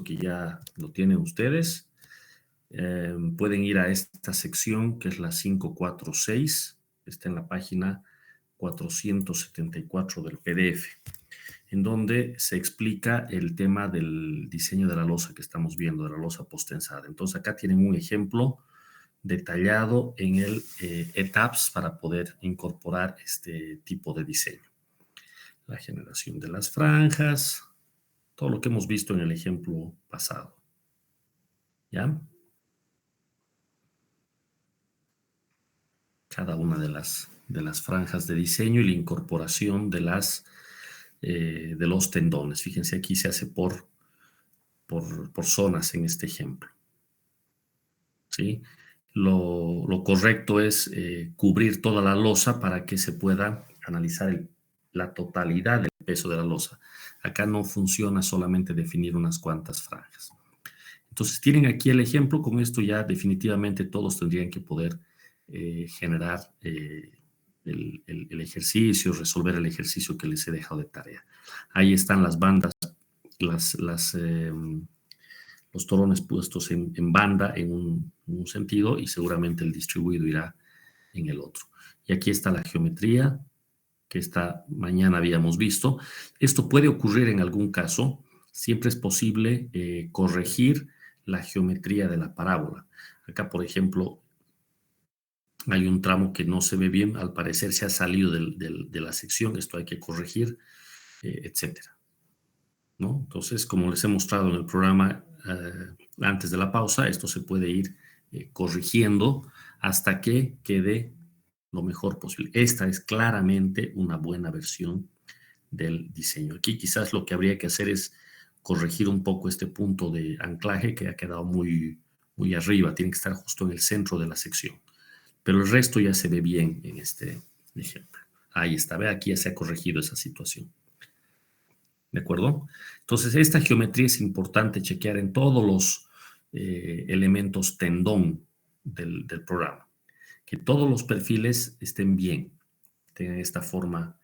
que ya lo tienen ustedes. Pueden ir a esta sección que es la 546, está en la página 474 del PDF, en donde se explica el tema del diseño de la losa que estamos viendo, de la losa posttensada. Entonces acá tienen un ejemplo detallado en el ETABS para poder incorporar este tipo de diseño. La generación de las franjas, todo lo que hemos visto en el ejemplo pasado. ¿Ya? Cada una de las franjas de diseño y la incorporación de los tendones. Fíjense, aquí se hace por zonas en este ejemplo. ¿Sí? Lo correcto es cubrir toda la losa para que se pueda analizar la totalidad del peso de la losa. Acá no funciona solamente definir unas cuantas franjas. Entonces, tienen aquí el ejemplo. Con esto ya definitivamente todos tendrían que poder generar el ejercicio, resolver el ejercicio que les he dejado de tarea. Ahí están las bandas, los torones puestos en banda en un sentido y seguramente el distribuido irá en el otro. Y aquí está la geometría que esta mañana habíamos visto. Esto puede ocurrir en algún caso. Siempre es posible corregir la geometría de la parábola. Acá, por ejemplo, hay un tramo que no se ve bien, al parecer se ha salido de la sección, esto hay que corregir, etcétera, ¿no? Entonces, como les he mostrado en el programa antes de la pausa, esto se puede ir corrigiendo hasta que quede lo mejor posible. Esta es claramente una buena versión del diseño. Aquí quizás lo que habría que hacer es corregir un poco este punto de anclaje que ha quedado muy, muy arriba, tiene que estar justo en el centro de la sección. Pero el resto ya se ve bien en este ejemplo. Ahí está, ve, aquí ya se ha corregido esa situación. ¿De acuerdo? Entonces, esta geometría es importante chequear en todos los elementos tendón del programa. Que todos los perfiles estén bien, tengan esta forma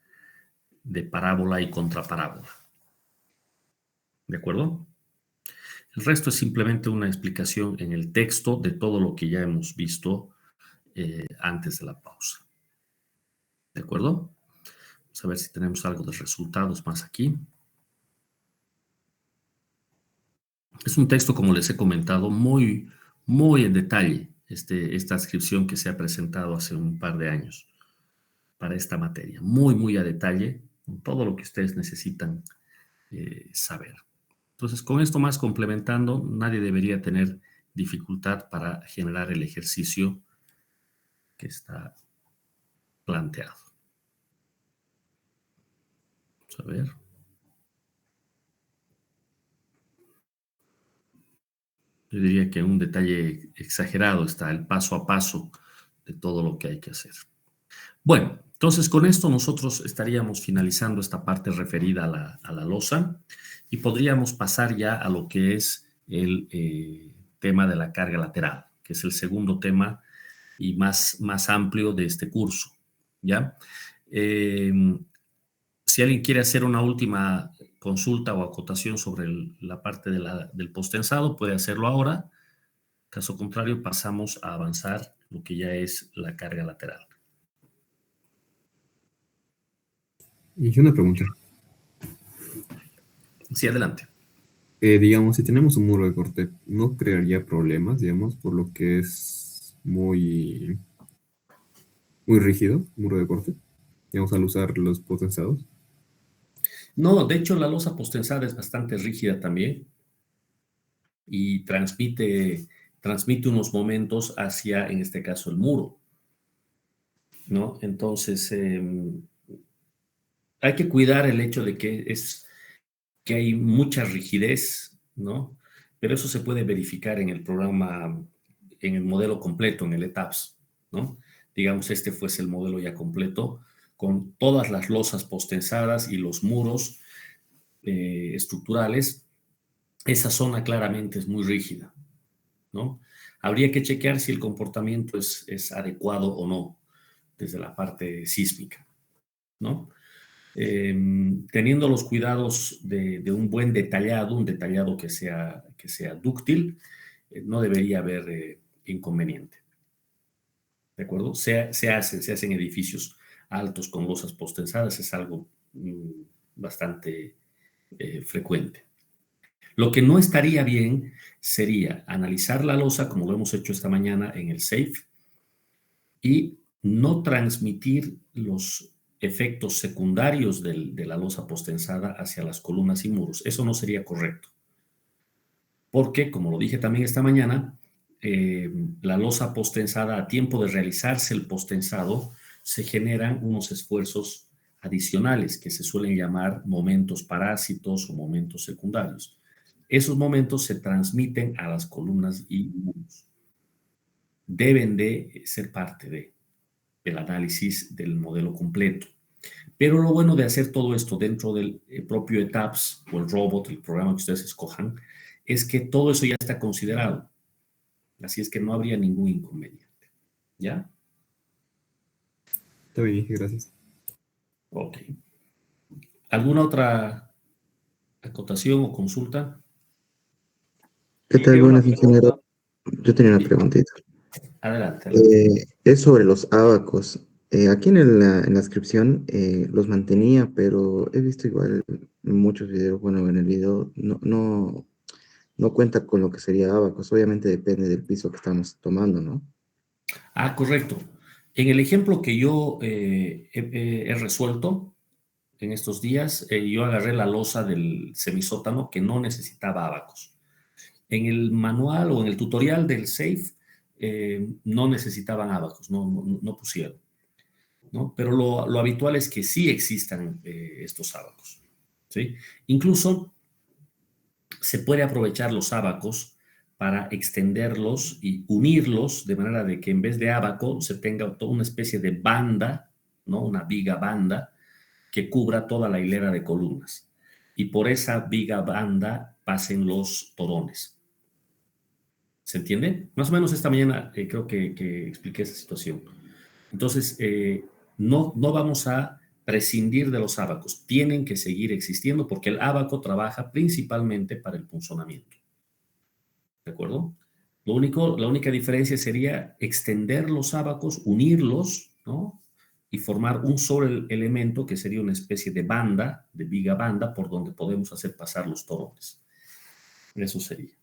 de parábola y contraparábola. ¿De acuerdo? El resto es simplemente una explicación en el texto de todo lo que ya hemos visto antes de la pausa. ¿De acuerdo? Vamos a ver si tenemos algo de resultados más aquí. Es un texto, como les he comentado, muy, muy en detalle, esta descripción que se ha presentado hace un par de años para esta materia. Muy, muy a detalle, con todo lo que ustedes necesitan saber. Entonces, con esto más complementando, nadie debería tener dificultad para generar el ejercicio que está planteado. Vamos a ver. Yo diría que un detalle exagerado está el paso a paso de todo lo que hay que hacer. Bueno, entonces con esto nosotros estaríamos finalizando esta parte referida a la losa y podríamos pasar ya a lo que es el tema de la carga lateral, que es el segundo tema y más amplio de este curso, ¿ya? Si alguien quiere hacer una última consulta o acotación sobre la parte del posttensado, puede hacerlo ahora. Caso contrario, pasamos a avanzar lo que ya es la carga lateral. Y una pregunta. Sí, adelante. Digamos, si tenemos un muro de corte, ¿no crearía problemas, digamos, por lo que es muy rígido, muro de corte, digamos, al usar los potenciados? No, de hecho, la losa posttensada es bastante rígida también y transmite unos momentos hacia, en este caso, el muro, ¿no? Entonces, hay que cuidar el hecho de que hay mucha rigidez, ¿no? Pero eso se puede verificar en el programa, en el modelo completo, en el ETABS, ¿no? Digamos, este fuese el modelo ya completo, con todas las losas posttensadas y los muros estructurales. Esa zona claramente es muy rígida, ¿no? Habría que chequear si el comportamiento es adecuado o no desde la parte sísmica, ¿no? teniendo los cuidados de un buen detallado, un detallado que sea dúctil, no debería haber inconveniente. ¿De acuerdo? Se hacen edificios altos con losas postensadas, es algo bastante frecuente. Lo que no estaría bien sería analizar la losa, como lo hemos hecho esta mañana en el SAFE, y no transmitir los efectos secundarios de la losa postensada hacia las columnas y muros. Eso no sería correcto. Porque, como lo dije también esta mañana, la losa postensada, a tiempo de realizarse el postensado, se generan unos esfuerzos adicionales que se suelen llamar momentos parásitos o momentos secundarios. Esos momentos se transmiten a las columnas y muros. Deben de ser parte del análisis del modelo completo. Pero lo bueno de hacer todo esto dentro del propio ETAPS o el robot, el programa que ustedes escojan, es que todo eso ya está considerado. Así es que no habría ningún inconveniente. ¿Ya? Está bien, gracias. Ok. ¿Alguna otra acotación o consulta? ¿Qué tal? Buenas, ingeniero. Yo tenía una Sí. preguntita. Adelante, adelante. Es sobre los ábacos. Aquí en la descripción los mantenía, pero he visto igual en muchos videos, bueno, en el video no cuenta con lo que sería ábacos. Obviamente depende del piso que estamos tomando, ¿no? Correcto. En el ejemplo que yo he resuelto en estos días, yo agarré la losa del semisótano que no necesitaba ábacos. En el manual o en el tutorial del SAFE no necesitaban ábacos, no pusieron, ¿no? Pero lo habitual es que sí existan estos ábacos, ¿sí? Incluso se puede aprovechar los ábacos para extenderlos y unirlos de manera de que en vez de ábaco se tenga toda una especie de banda, ¿no? Una viga banda que cubra toda la hilera de columnas. Y por esa viga banda pasen los torones. ¿Se entiende? Más o menos esta mañana creo que expliqué esa situación. Entonces, no vamos a prescindir de los ábacos. Tienen que seguir existiendo porque el ábaco trabaja principalmente para el punzonamiento. ¿De acuerdo? La única diferencia sería extender los ábacos, unirlos, ¿no? Y formar un solo elemento que sería una especie de banda, de viga banda, por donde podemos hacer pasar los torones. Eso sería.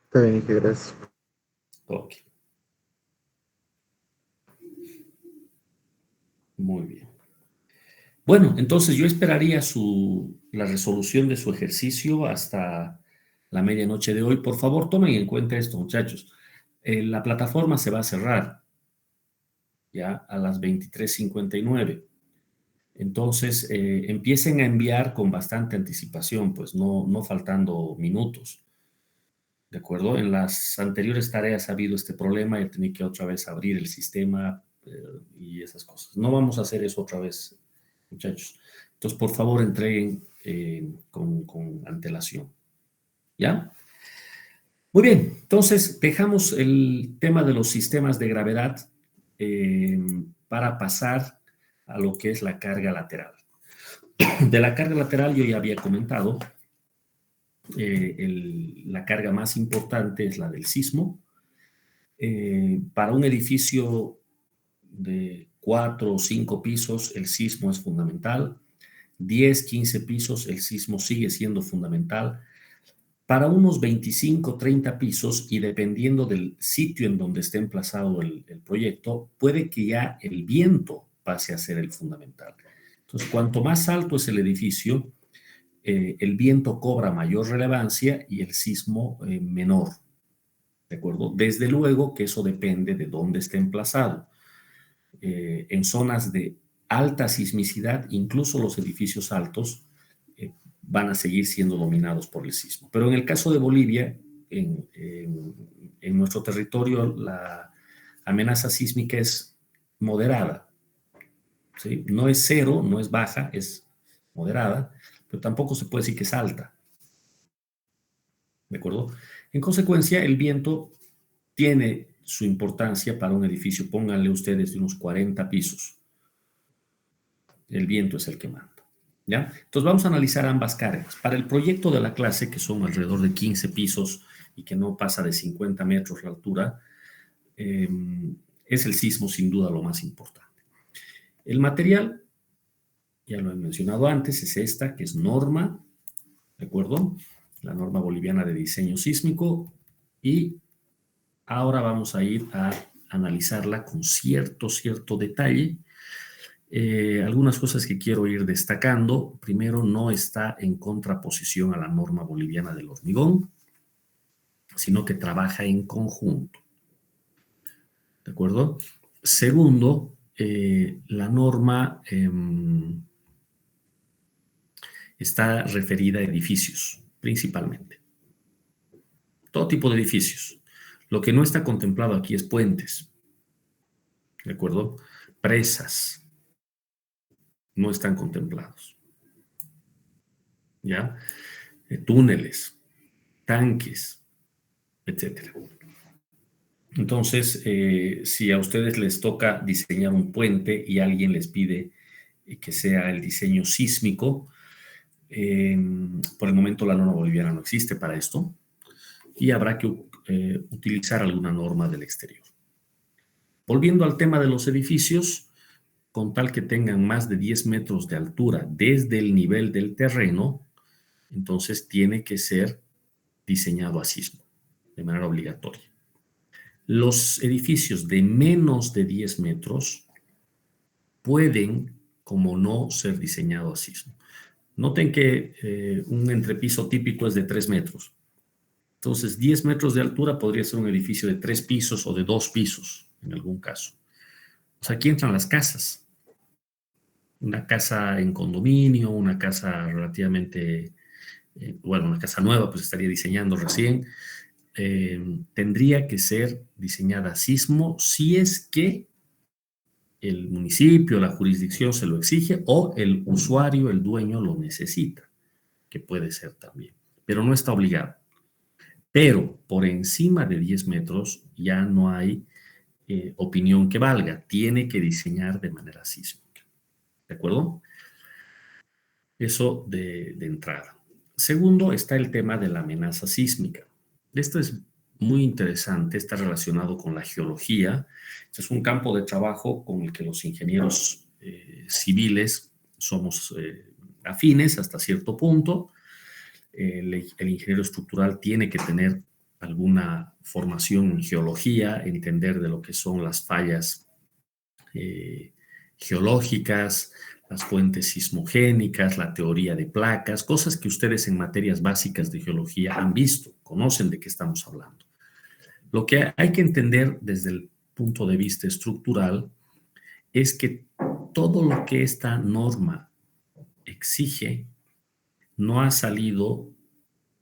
Está bien, Inge, gracias. Ok. Muy bien. Bueno, entonces yo esperaría la resolución de su ejercicio hasta la medianoche de hoy. Por favor, tomen en cuenta esto, muchachos. La plataforma se va a cerrar ya a las 23:59. Entonces, empiecen a enviar con bastante anticipación, pues no faltando minutos. ¿De acuerdo? En las anteriores tareas ha habido este problema y he tenido que otra vez abrir el sistema y esas cosas. No vamos a hacer eso otra vez, muchachos. Entonces, por favor, entreguen con antelación. ¿Ya? Muy bien, entonces dejamos el tema de los sistemas de gravedad para pasar a lo que es la carga lateral. De la carga lateral yo ya había comentado, la carga más importante es la del sismo. Para un edificio de 4 o 5 pisos, el sismo es fundamental. 10, 15 pisos, el sismo sigue siendo fundamental. Para unos 25, 30 pisos, y dependiendo del sitio en donde esté emplazado el proyecto, puede que ya el viento pase a ser el fundamental. Entonces, cuanto más alto es el edificio, el viento cobra mayor relevancia y el sismo menor. ¿De acuerdo? Desde luego que eso depende de dónde esté emplazado. En zonas de alta sismicidad, incluso los edificios altos van a seguir siendo dominados por el sismo. Pero en el caso de Bolivia, en nuestro territorio, la amenaza sísmica es moderada. ¿Sí? No es cero, no es baja, es moderada, pero tampoco se puede decir que es alta. ¿De acuerdo? En consecuencia, el viento tiene su importancia para un edificio. Pónganle ustedes de unos 40 pisos. el viento es el que manda. ¿Ya? Entonces vamos a analizar ambas cargas. Para el proyecto de la clase, que son alrededor de 15 pisos y que no pasa de 50 metros la altura, es el sismo sin duda lo más importante. El material, ya lo he mencionado antes, es esta, que es norma, ¿de acuerdo? La norma boliviana de diseño sísmico, y ahora vamos a ir a analizarla con cierto detalle. Algunas cosas que quiero ir destacando. Primero, no está en contraposición a la norma boliviana del hormigón, sino que trabaja en conjunto. ¿De acuerdo? Segundo, la norma está referida a edificios, principalmente. Todo tipo de edificios. Lo que no está contemplado aquí es puentes. ¿De acuerdo? Presas. No están contemplados. ¿Ya? Túneles, tanques, etcétera. Entonces, si a ustedes les toca diseñar un puente y alguien les pide que sea el diseño sísmico, por el momento la norma boliviana no existe para esto y habrá que utilizar alguna norma del exterior. Volviendo al tema de los edificios, con tal que tengan más de 10 metros de altura desde el nivel del terreno, entonces tiene que ser diseñado a sismo, de manera obligatoria. Los edificios de menos de 10 metros pueden, como no, ser diseñados a sismo. Noten que un entrepiso típico es de 3 metros. Entonces, 10 metros de altura podría ser un edificio de 3 pisos o de 2 pisos, en algún caso. O sea, aquí entran las casas. Una casa en condominio, una casa relativamente, una casa nueva, pues estaría diseñando recién. Tendría que ser diseñada a sismo si es que el municipio, la jurisdicción se lo exige o el usuario, el dueño lo necesita, que puede ser también, pero no está obligado. Pero por encima de 10 metros ya no hay opinión que valga, tiene que diseñar de manera sísmica. ¿De acuerdo? Eso de entrada. Segundo, está el tema de la amenaza sísmica. Esto es muy interesante, está relacionado con la geología. Este es un campo de trabajo con el que los ingenieros civiles somos afines hasta cierto punto. El ingeniero estructural tiene que tener alguna formación en geología, entender de lo que son las fallas geológicas, las fuentes sismogénicas, la teoría de placas, cosas que ustedes en materias básicas de geología han visto, conocen de qué estamos hablando. Lo que hay que entender desde el punto de vista estructural es que todo lo que esta norma exige no ha salido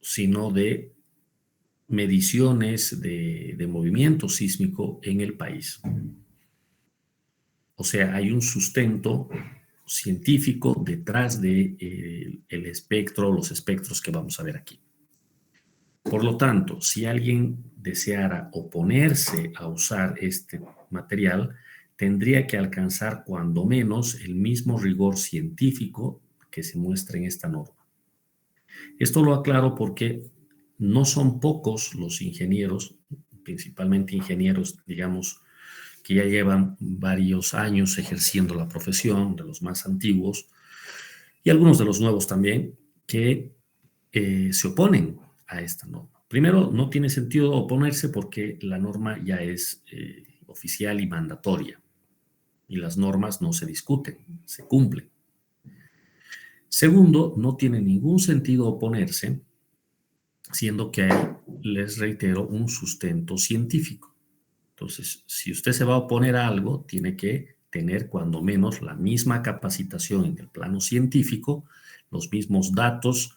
sino de mediciones de movimiento sísmico en el país. O sea, hay un sustento científico detrás de el espectro, los espectros que vamos a ver aquí. Por lo tanto, si alguien deseara oponerse a usar este material, tendría que alcanzar cuando menos el mismo rigor científico que se muestra en esta norma. Esto lo aclaro porque no son pocos los ingenieros, principalmente ingenieros, digamos, que ya llevan varios años ejerciendo la profesión, de los más antiguos, y algunos de los nuevos también, que se oponen a esta norma. Primero, no tiene sentido oponerse porque la norma ya es oficial y mandatoria, y las normas no se discuten, se cumplen. Segundo, no tiene ningún sentido oponerse, siendo que hay, les reitero, un sustento científico. Entonces, si usted se va a oponer a algo, tiene que tener cuando menos la misma capacitación en el plano científico, los mismos datos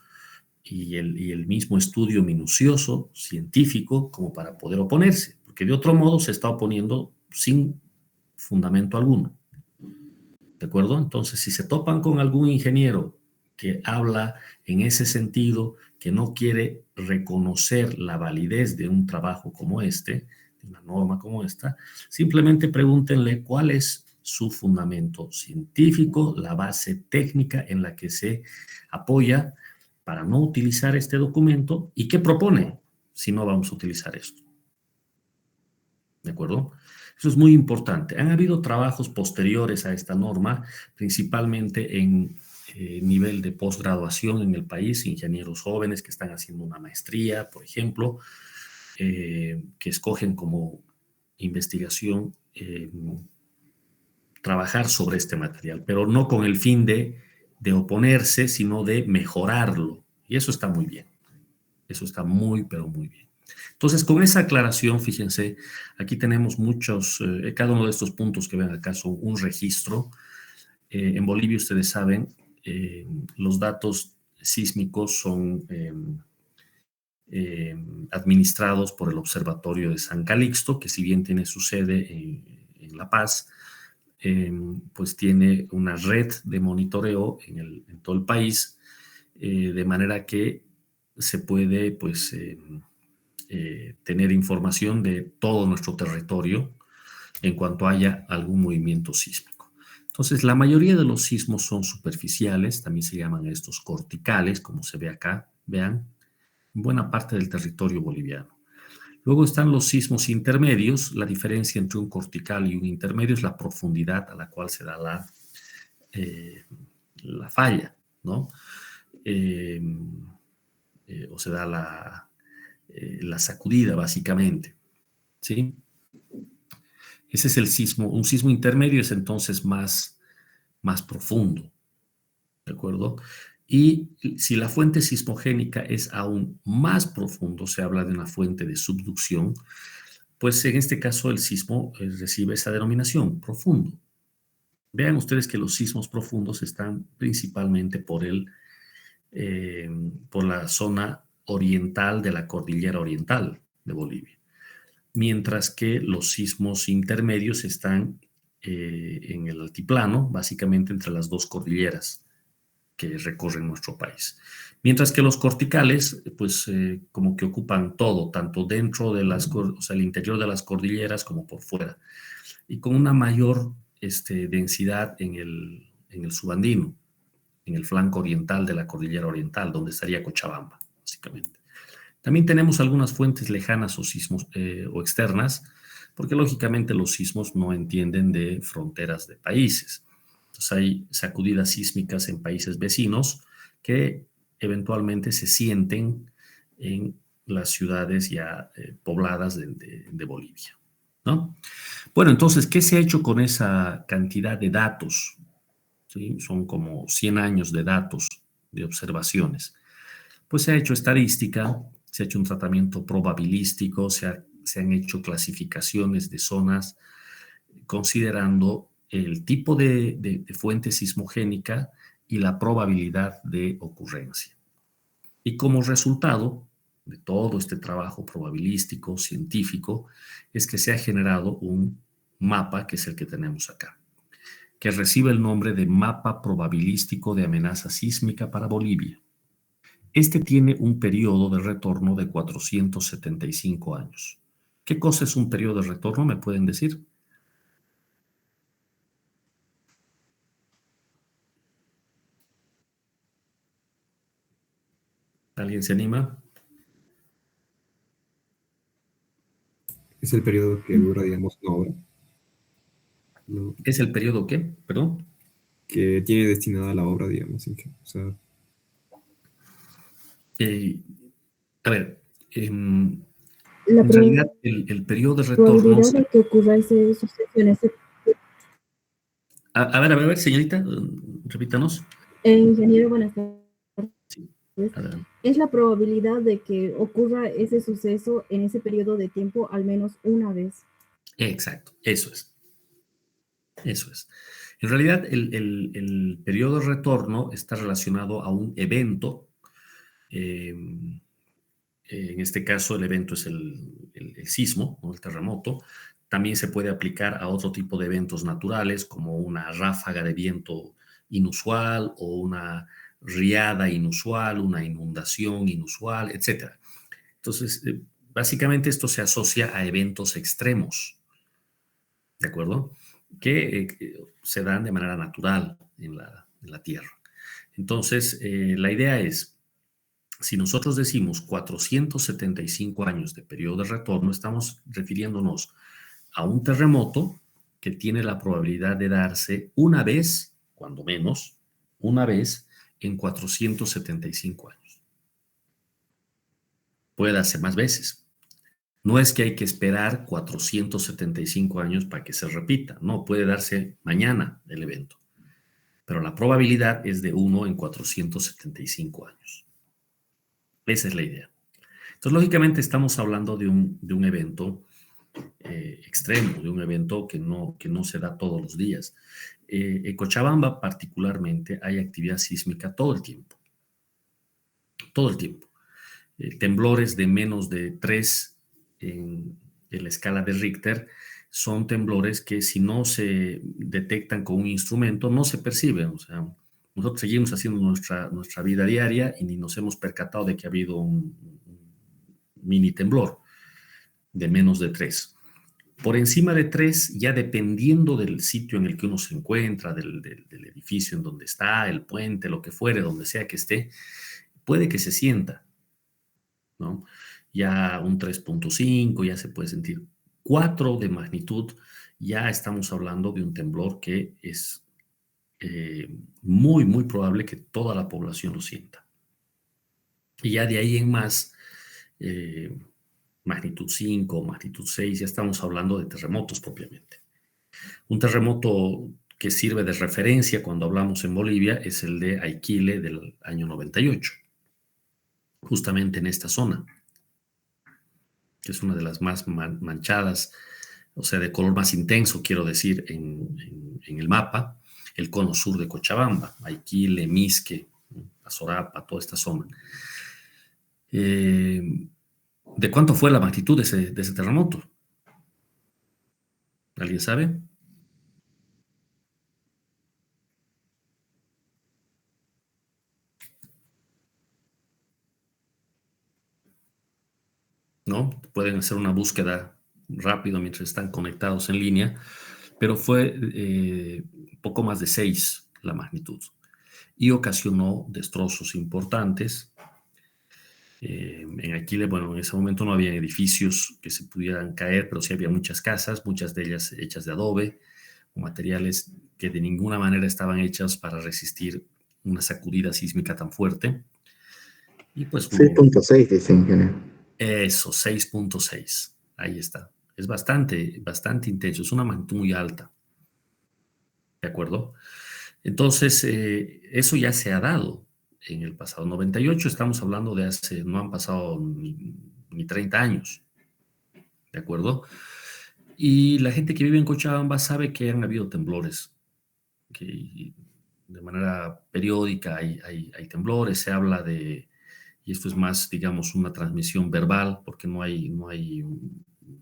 y el mismo estudio minucioso científico como para poder oponerse, porque de otro modo se está oponiendo sin fundamento alguno. ¿De acuerdo? Entonces, si se topan con algún ingeniero que habla en ese sentido, que no quiere reconocer la validez de un trabajo como este, una norma como esta, simplemente pregúntenle cuál es su fundamento científico, la base técnica en la que se apoya para no utilizar este documento y qué propone si no vamos a utilizar esto. ¿De acuerdo? Eso es muy importante. Han habido trabajos posteriores a esta norma, principalmente en nivel de posgraduación en el país, ingenieros jóvenes que están haciendo una maestría, por ejemplo, que escogen como investigación trabajar sobre este material, pero no con el fin de oponerse, sino de mejorarlo. Y eso está muy bien. Eso está muy, pero muy bien. Entonces, con esa aclaración, fíjense, aquí tenemos muchos, cada uno de estos puntos que ven acá son un registro. En Bolivia, ustedes saben, los datos sísmicos son administrados por el Observatorio de San Calixto, que si bien tiene su sede en La Paz, pues tiene una red de monitoreo en todo el país, de manera que se puede pues, tener información de todo nuestro territorio en cuanto haya algún movimiento sísmico. Entonces, la mayoría de los sismos son superficiales, también se llaman estos corticales, como se ve acá, vean, en buena parte del territorio boliviano. Luego están los sismos intermedios. La diferencia entre un cortical y un intermedio es la profundidad a la cual se da la falla, ¿no? O se da la sacudida, básicamente, ¿sí? Ese es el sismo. Un sismo intermedio es entonces más profundo, ¿de acuerdo? Y si la fuente sismogénica es aún más profundo, se habla de una fuente de subducción, pues en este caso el sismo recibe esa denominación, profundo. Vean ustedes que los sismos profundos están principalmente por la zona oriental de la cordillera oriental de Bolivia, mientras que los sismos intermedios están en el altiplano, básicamente entre las dos cordilleras que recorren nuestro país. Mientras que los corticales, pues como que ocupan todo, tanto dentro de o sea, el interior de las cordilleras como por fuera, y con una mayor densidad en el subandino, en el flanco oriental de la cordillera oriental, donde estaría Cochabamba, básicamente. También tenemos algunas fuentes lejanas o sismos o externas, porque lógicamente los sismos no entienden de fronteras de países. Entonces hay sacudidas sísmicas en países vecinos que eventualmente se sienten en las ciudades ya pobladas de Bolivia, ¿no? Bueno, entonces, ¿qué se ha hecho con esa cantidad de datos? ¿Sí? Son como 100 años de datos, de observaciones. Pues se ha hecho estadística, se ha hecho un tratamiento probabilístico, se han hecho clasificaciones de zonas considerando el tipo de fuente sismogénica y la probabilidad de ocurrencia. Y como resultado de todo este trabajo probabilístico, científico, es que se ha generado un mapa, que es el que tenemos acá, que recibe el nombre de Mapa Probabilístico de Amenaza Sísmica para Bolivia. Este tiene un periodo de retorno de 475 años. ¿Qué cosa es un periodo de retorno? ¿Me pueden decir? ¿Alguien se anima? Es el periodo que dura, digamos, una obra, ¿no? ¿Es el periodo qué? ¿Perdón? Que tiene destinada la obra, digamos. O sea, Eh, a ver, en La realidad el periodo de retorno... probabilidad de que ocurra ese suceso en ese... A ver, señorita, repítanos. ingeniero, buenas tardes. Sí, adelante. Es la probabilidad de que ocurra ese suceso en ese periodo de tiempo al menos una vez. Exacto, eso es. Eso es. En realidad, el periodo de retorno está relacionado a un evento. En este caso, el evento es el sismo, ¿no? El terremoto. También se puede aplicar a otro tipo de eventos naturales, como una ráfaga de viento inusual o una riada inusual, una inundación inusual, etc. Entonces, básicamente esto se asocia a eventos extremos, ¿de acuerdo? que se dan de manera natural en la Tierra. Entonces, la idea es, si nosotros decimos 475 años de periodo de retorno, estamos refiriéndonos a un terremoto que tiene la probabilidad de darse una vez, cuando menos, una vez en 475 años. Puede darse más veces. No es que hay que esperar 475 años para que se repita. No, puede darse mañana el evento. Pero la probabilidad es de 1 en 475 años. Esa es la idea. Entonces, lógicamente, estamos hablando de un evento extremo, de un evento que no se da todos los días. En Cochabamba, particularmente, hay actividad sísmica todo el tiempo. Todo el tiempo. Temblores de menos de 3 en la escala de Richter son temblores que, si no se detectan con un instrumento, no se perciben. O sea, nosotros seguimos haciendo nuestra vida diaria y ni nos hemos percatado de que ha habido un mini temblor de menos de 3. Por encima de 3, ya dependiendo del sitio en el que uno se encuentra, del edificio en donde está, el puente, lo que fuere, donde sea que esté, puede que se sienta, ¿no? Ya un 3.5 ya se puede sentir. 4 de magnitud, ya estamos hablando de un temblor que es muy, muy probable que toda la población lo sienta. Y ya de ahí en más, magnitud 5, magnitud 6, ya estamos hablando de terremotos propiamente. Un terremoto que sirve de referencia cuando hablamos en Bolivia es el de Aiquile del año 98, justamente en esta zona, que es una de las más manchadas, o sea, de color más intenso, quiero decir, en el mapa, el cono sur de Cochabamba, Aiquile, Misque, Azorapa, toda esta zona. ¿De cuánto fue la magnitud de ese terremoto? ¿Alguien sabe? ¿No? Pueden hacer una búsqueda rápido mientras están conectados en línea, pero fue poco más de 6 la magnitud y ocasionó destrozos importantes. En Aquile, bueno, en ese momento no había edificios que se pudieran caer, pero sí había muchas casas, muchas de ellas hechas de adobe o materiales que de ninguna manera estaban hechas para resistir una sacudida sísmica tan fuerte. Y pues 6.6 dicen, ingeniero. Eso, 6.6. Ahí está. Es bastante, bastante intenso. Es una magnitud muy alta. ¿De acuerdo? Entonces, eso ya se ha dado en el pasado. 98, estamos hablando de hace, no han pasado ni 30 años. ¿De acuerdo? Y la gente que vive en Cochabamba sabe que han habido temblores, que de manera periódica hay temblores, se habla de, y esto es más, digamos, una transmisión verbal, porque no hay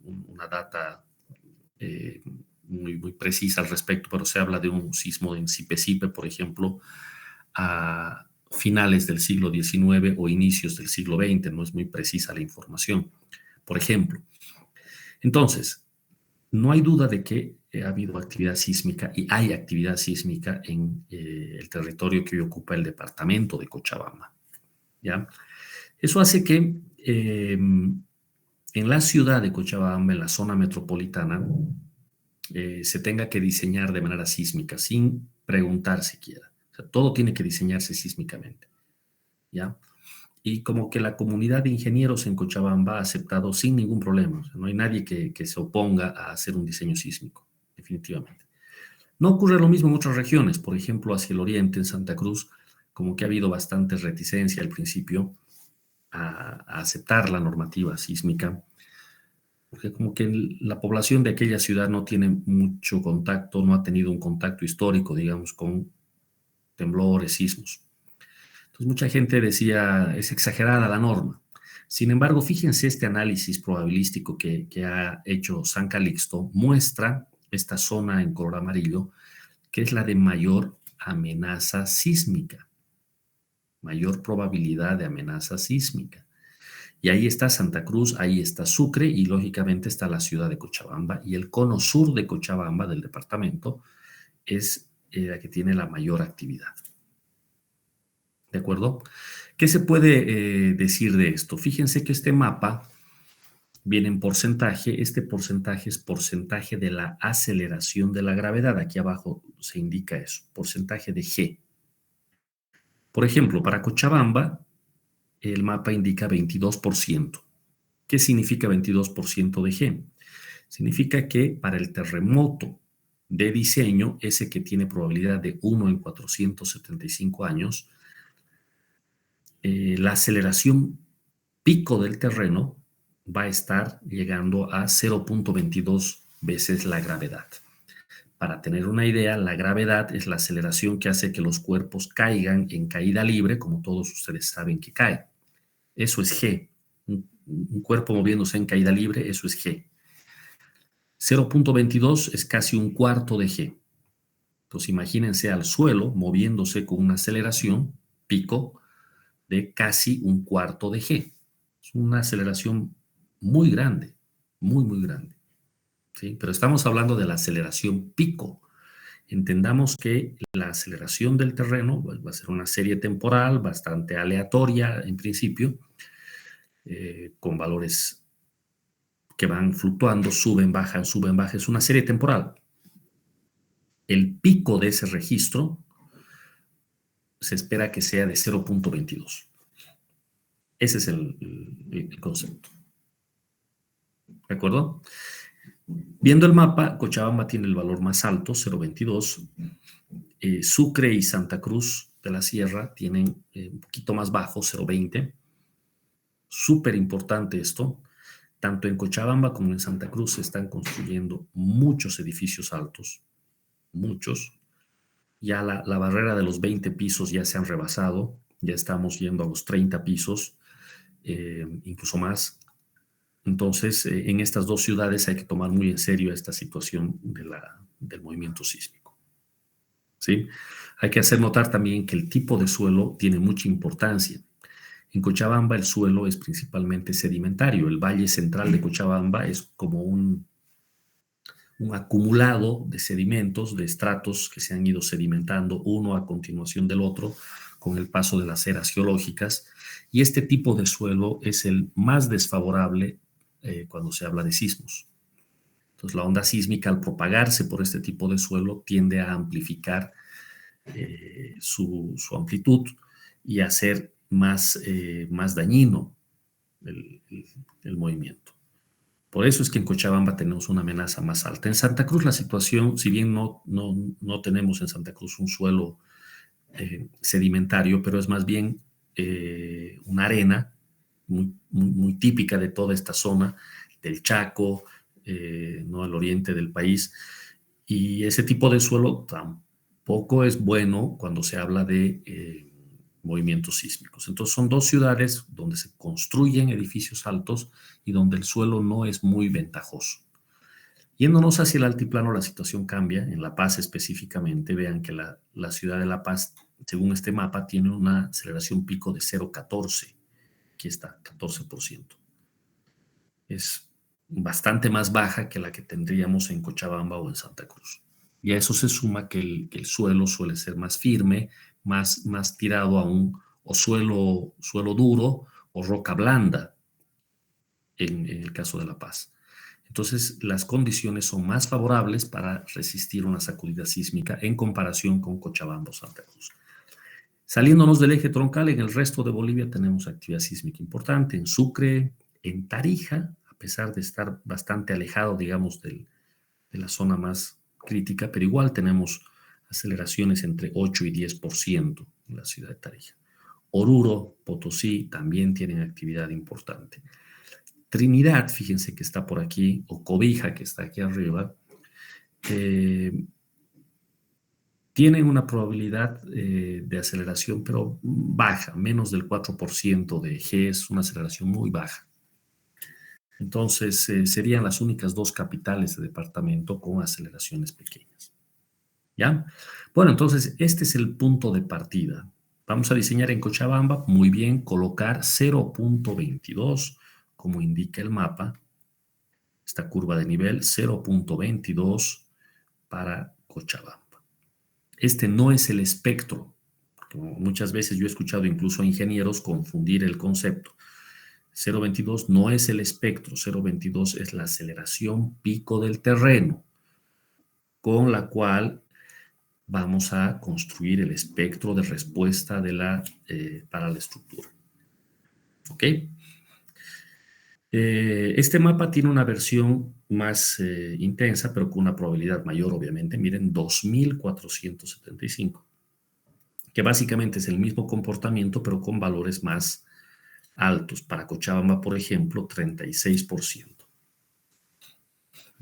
una data muy precisa al respecto, pero se habla de un sismo en Sipe-Sipe, por ejemplo, a finales del siglo XIX o inicios del siglo XX, no es muy precisa la información, por ejemplo. Entonces, no hay duda de que ha habido actividad sísmica y hay actividad sísmica en el territorio que hoy ocupa el departamento de Cochabamba, ¿ya? Eso hace que en la ciudad de Cochabamba, en la zona metropolitana, se tenga que diseñar de manera sísmica, sin preguntar siquiera. O sea, todo tiene que diseñarse sísmicamente, ¿ya? Y como que la comunidad de ingenieros en Cochabamba ha aceptado sin ningún problema. O sea, no hay nadie que se oponga a hacer un diseño sísmico, definitivamente. No ocurre lo mismo en otras regiones, por ejemplo, hacia el oriente, en Santa Cruz, como que ha habido bastante reticencia al principio a aceptar la normativa sísmica, porque como que la población de aquella ciudad no tiene mucho contacto, no ha tenido un contacto histórico, digamos, con temblores, sismos. Entonces mucha gente decía, es exagerada la norma. Sin embargo, fíjense, este análisis probabilístico que ha hecho San Calixto muestra esta zona en color amarillo, que es la de mayor amenaza sísmica, mayor probabilidad de amenaza sísmica. Y ahí está Santa Cruz, ahí está Sucre y lógicamente está la ciudad de Cochabamba. Y el cono sur de Cochabamba, del departamento, es la que tiene la mayor actividad. ¿De acuerdo? ¿Qué se puede decir de esto? Fíjense que este mapa viene en porcentaje. Este porcentaje es porcentaje de la aceleración de la gravedad. Aquí abajo se indica eso, porcentaje de G. Por ejemplo, para Cochabamba, el mapa indica 22%. ¿Qué significa 22% de G? Significa que para el terremoto de diseño, ese que tiene probabilidad de 1 en 475 años, la aceleración pico del terreno va a estar llegando a 0.22 veces la gravedad. Para tener una idea, la gravedad es la aceleración que hace que los cuerpos caigan en caída libre, como todos ustedes saben que cae. Eso es G. Un cuerpo moviéndose en caída libre, eso es G. 0.22 es casi un cuarto de G. Entonces imagínense al suelo moviéndose con una aceleración pico de casi un cuarto de G. Es una aceleración muy grande, muy, muy grande. ¿Sí? Pero estamos hablando de la aceleración pico. Entendamos que la aceleración del terreno va a ser una serie temporal bastante aleatoria en principio, con valores que van fluctuando, suben, bajan, es una serie temporal. El pico de ese registro se espera que sea de 0.22. Ese es el concepto. ¿De acuerdo? Viendo el mapa, Cochabamba tiene el valor más alto, 0.22. Sucre y Santa Cruz de la Sierra tienen un poquito más bajo, 0.20. Súper importante esto. Tanto en Cochabamba como en Santa Cruz se están construyendo muchos edificios altos, muchos. Ya la barrera de los 20 pisos ya se han rebasado, ya estamos yendo a los 30 pisos, incluso más. Entonces, en estas dos ciudades hay que tomar muy en serio esta situación del movimiento sísmico. ¿Sí? Hay que hacer notar también que el tipo de suelo tiene mucha importancia. En Cochabamba el suelo es principalmente sedimentario. El valle central de Cochabamba es como un acumulado de sedimentos, de estratos que se han ido sedimentando uno a continuación del otro con el paso de las eras geológicas. Y este tipo de suelo es el más desfavorable cuando se habla de sismos. Entonces, la onda sísmica, al propagarse por este tipo de suelo, tiende a amplificar su amplitud y a hacer más dañino el movimiento. Por eso es que en Cochabamba tenemos una amenaza más alta. En Santa Cruz la situación, si bien no tenemos en Santa Cruz un suelo sedimentario, pero es más bien una arena muy típica de toda esta zona del Chaco, ¿no? El oriente del país. Y ese tipo de suelo tampoco es bueno cuando se habla de movimientos sísmicos. Entonces son dos ciudades donde se construyen edificios altos y donde el suelo no es muy ventajoso. Yéndonos hacia el altiplano, la situación cambia. En La Paz específicamente, vean que la ciudad de La Paz, según este mapa, tiene una aceleración pico de 0.14. Aquí está, 14%. Es bastante más baja que la que tendríamos en Cochabamba o en Santa Cruz. Y a eso se suma que el suelo suele ser más firme, más tirado a o suelo duro o roca blanda en el caso de La Paz. Entonces, las condiciones son más favorables para resistir una sacudida sísmica en comparación con Cochabamba o Santa Cruz. Saliéndonos del eje troncal, en el resto de Bolivia tenemos actividad sísmica importante. En Sucre, en Tarija, a pesar de estar bastante alejado, digamos, de la zona más crítica, pero igual tenemos aceleraciones entre 8 y 10% en la ciudad de Tarija. Oruro, Potosí también tienen actividad importante. Trinidad, fíjense que está por aquí, o Cobija, que está aquí arriba, tienen una probabilidad de aceleración, pero baja, menos del 4% de G, es una aceleración muy baja. Entonces, serían las únicas dos capitales de departamento con aceleraciones pequeñas. ¿Ya? Bueno, entonces, este es el punto de partida Vamos a diseñar en Cochabamba, muy bien, colocar 0.22, como indica el mapa, esta curva de nivel 0.22 para Cochabamba. Este no es el espectro, porque muchas veces yo he escuchado incluso a ingenieros confundir el concepto. 0.22 no es el espectro, 0.22 es la aceleración pico del terreno, con la cual vamos a construir el espectro de respuesta para la estructura. ¿Ok? Este mapa tiene una versión más intensa, pero con una probabilidad mayor, obviamente. Miren, 2475, que básicamente es el mismo comportamiento, pero con valores más altos. Para Cochabamba, por ejemplo, 36%.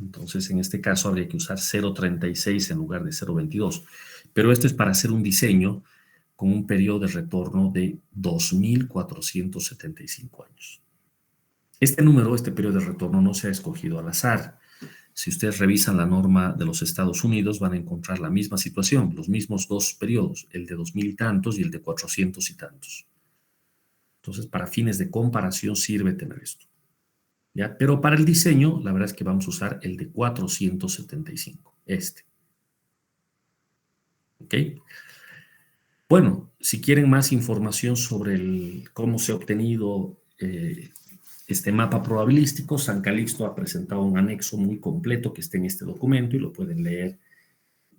Entonces, en este caso habría que usar 0.36 en lugar de 0.22. Pero esto es para hacer un diseño con un periodo de retorno de 2.475 años. Este número, este periodo de retorno, no se ha escogido al azar. Si ustedes revisan la norma de los Estados Unidos, van a encontrar la misma situación, los mismos dos periodos, el de 2.000 y tantos y el de 400 y tantos. Entonces, para fines de comparación sirve tener esto. ¿Ya? Pero para el diseño, la verdad es que vamos a usar el de 475, este. ¿Ok? Bueno, si quieren más información sobre cómo se ha obtenido este mapa probabilístico, San Calixto ha presentado un anexo muy completo que está en este documento y lo pueden leer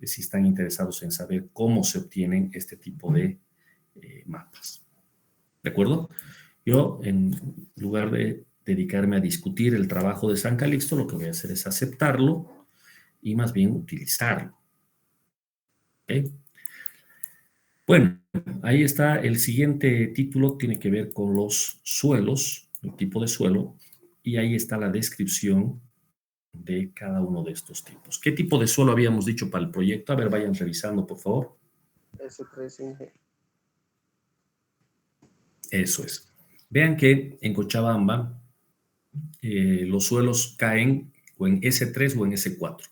si están interesados en saber cómo se obtienen este tipo de mapas. ¿De acuerdo? Yo, en lugar de dedicarme a discutir el trabajo de San Calixto, lo que voy a hacer es aceptarlo y más bien utilizarlo. ¿Ok? Bueno, ahí está. El siguiente título, tiene que ver con los suelos, el tipo de suelo, y ahí está la descripción de cada uno de estos tipos. ¿Qué tipo de suelo habíamos dicho para el proyecto? A ver, vayan revisando, por favor. S3G. Eso es. Vean que en Cochabamba los suelos caen o en S3 o en S4.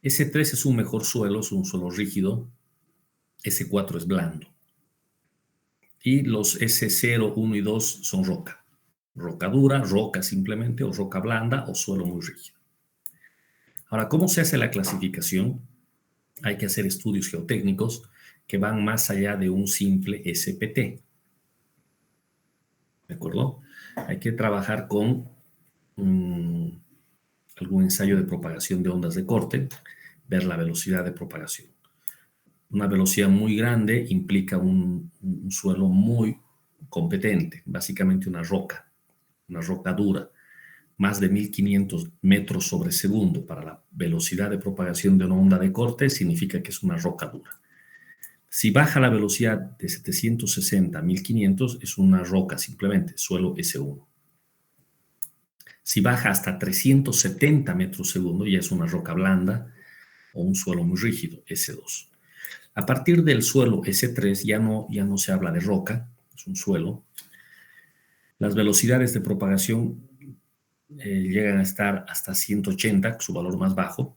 S3 es un mejor suelo, es un suelo rígido. S4 es blando. Y los S0, 1 y 2 son roca. Roca dura, roca simplemente, o roca blanda, o suelo muy rígido. Ahora, ¿cómo se hace la clasificación? Hay que hacer estudios geotécnicos que van más allá de un simple SPT. ¿De acuerdo? Hay que trabajar con algún ensayo de propagación de ondas de corte, ver la velocidad de propagación. Una velocidad muy grande implica un suelo muy competente, básicamente una roca dura, más de 1500 metros sobre segundo. Para la velocidad de propagación de una onda de corte significa que es una roca dura. Si baja la velocidad de 760 a 1500, es una roca simplemente, suelo S1. Si baja hasta 370 metros segundo, ya es una roca blanda o un suelo muy rígido, S2. A partir del suelo S3 ya no se habla de roca, es un suelo. Las velocidades de propagación llegan a estar hasta 180, su valor más bajo.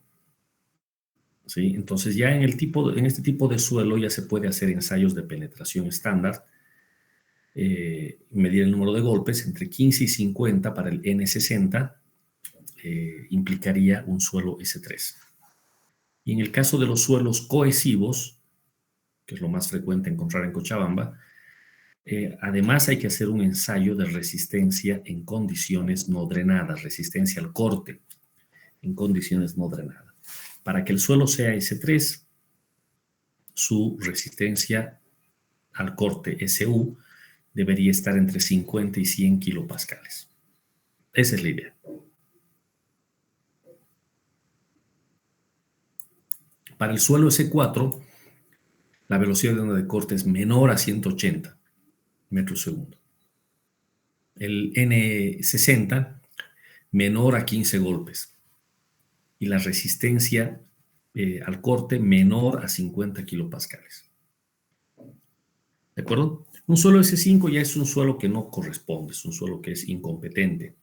¿Sí? Entonces ya en este tipo de suelo ya se puede hacer ensayos de penetración estándar, medir el número de golpes entre 15 y 50 para el N60, implicaría un suelo S3. Y en el caso de los suelos cohesivos, que es lo más frecuente encontrar en Cochabamba, además hay que hacer un ensayo de resistencia en condiciones no drenadas, resistencia al corte en condiciones no drenadas. Para que el suelo sea S3, su resistencia al corte SU debería estar entre 50 y 100 kilopascales. Esa es la idea. Para el suelo S4, la velocidad de onda de corte es menor a 180 metros segundo. El N60 menor a 15 golpes. Y la resistencia al corte menor a 50 kilopascales. ¿De acuerdo? Un suelo S5 ya es un suelo que no corresponde, es un suelo que es incompetente.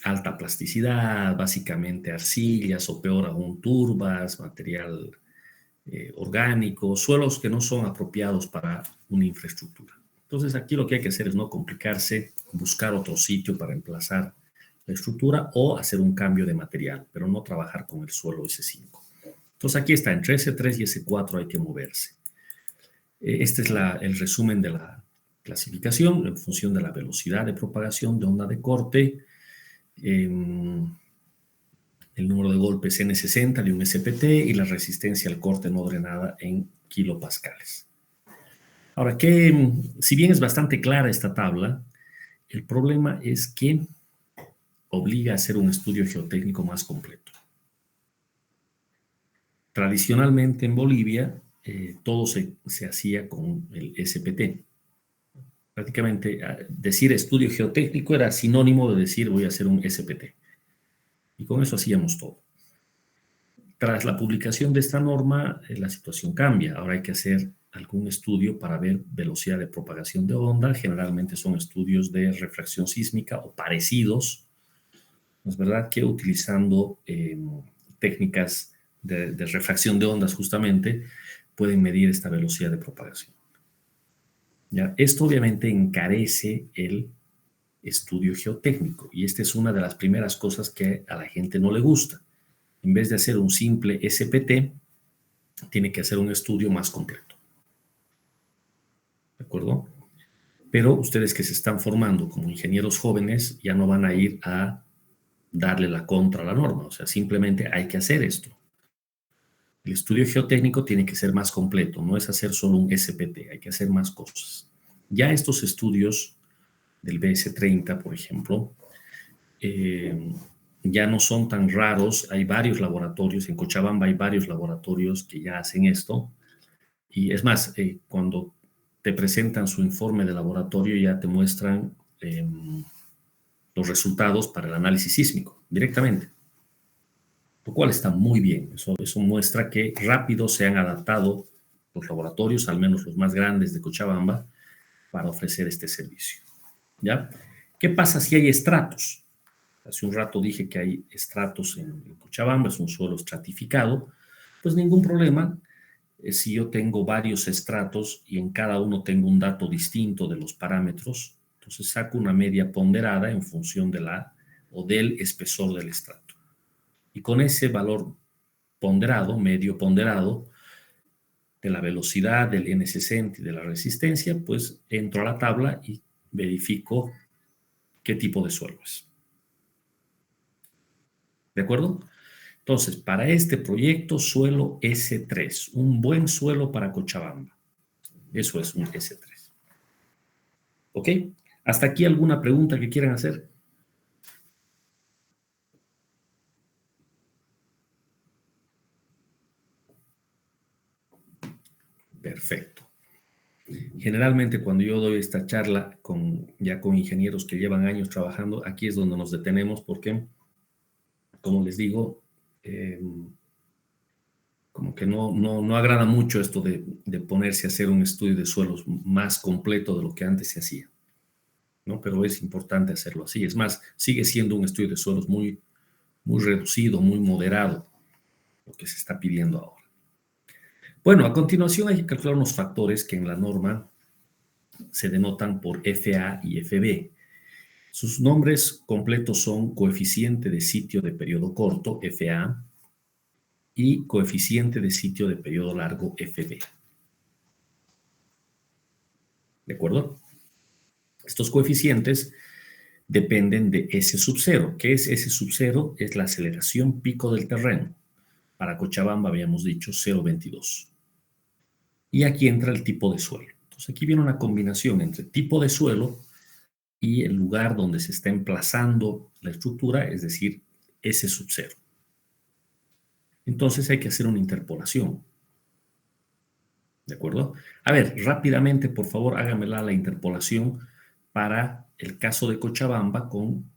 Alta plasticidad, básicamente arcillas o peor aún turbas, material orgánicos, suelos que no son apropiados para una infraestructura. Entonces aquí lo que hay que hacer es no complicarse, buscar otro sitio para emplazar la estructura o hacer un cambio de material, pero no trabajar con el suelo S5. Entonces aquí está, entre S3 y S4 hay que moverse. Este es el resumen de la clasificación en función de la velocidad de propagación de onda de corte, el número de golpes N60 de un SPT y la resistencia al corte no drenada en kilopascales. Ahora, si bien es bastante clara esta tabla, el problema es que obliga a hacer un estudio geotécnico más completo. Tradicionalmente en Bolivia, todo se hacía con el SPT. Prácticamente decir estudio geotécnico era sinónimo de decir voy a hacer un SPT. Y con eso hacíamos todo. Tras la publicación de esta norma, la situación cambia. Ahora hay que hacer algún estudio para ver velocidad de propagación de onda. Generalmente son estudios de refracción sísmica o parecidos. Es verdad que utilizando técnicas de refracción de ondas justamente pueden medir esta velocidad de propagación. ¿Ya? Esto obviamente encarece el estudio geotécnico y esta es una de las primeras cosas que a la gente no le gusta. En vez de hacer un simple SPT, tiene que hacer un estudio más completo. ¿De acuerdo? Pero ustedes que se están formando como ingenieros jóvenes ya no van a ir a darle la contra a la norma. O sea, simplemente hay que hacer esto. El estudio geotécnico tiene que ser más completo. No es hacer solo un SPT. Hay que hacer más cosas. Ya estos estudios del BS30, por ejemplo, ya no son tan raros. Hay varios laboratorios. En Cochabamba hay varios laboratorios que ya hacen esto. Y es más, cuando te presentan su informe de laboratorio ya te muestran los resultados para el análisis sísmico directamente, lo cual está muy bien. Eso muestra que rápido se han adaptado los laboratorios, al menos los más grandes de Cochabamba, para ofrecer este servicio. ¿Ya? ¿Qué pasa si hay estratos? Hace un rato dije que hay estratos en Cochabamba, es un suelo estratificado, pues ningún problema. Si yo tengo varios estratos y en cada uno tengo un dato distinto de los parámetros, entonces saco una media ponderada en función de del espesor del estrato. Y con ese valor ponderado, medio ponderado, de la velocidad, del N60 y de la resistencia, pues entro a la tabla y verifico qué tipo de suelo es. ¿De acuerdo? Entonces, para este proyecto, suelo S3, un buen suelo para Cochabamba. Eso es un S3. ¿Ok? ¿Hasta aquí alguna pregunta que quieran hacer? Perfecto. Generalmente cuando yo doy esta charla ya con ingenieros que llevan años trabajando, aquí es donde nos detenemos porque, como les digo, como que no agrada mucho esto de ponerse a hacer un estudio de suelos más completo de lo que antes se hacía, ¿no? Pero es importante hacerlo así. Es más, sigue siendo un estudio de suelos muy, muy reducido, muy moderado, lo que se está pidiendo ahora. Bueno, a continuación hay que calcular unos factores que en la norma se denotan por FA y FB. Sus nombres completos son coeficiente de sitio de periodo corto, FA, y coeficiente de sitio de periodo largo, FB. ¿De acuerdo? Estos coeficientes dependen de S sub 0. ¿Qué es S sub 0? Es la aceleración pico del terreno. Para Cochabamba habíamos dicho 0,22. Y aquí entra el tipo de suelo. Entonces aquí viene una combinación entre tipo de suelo y el lugar donde se está emplazando la estructura, es decir, S sub 0. Entonces hay que hacer una interpolación. ¿De acuerdo? A ver, rápidamente, por favor, hágamela la interpolación para el caso de Cochabamba con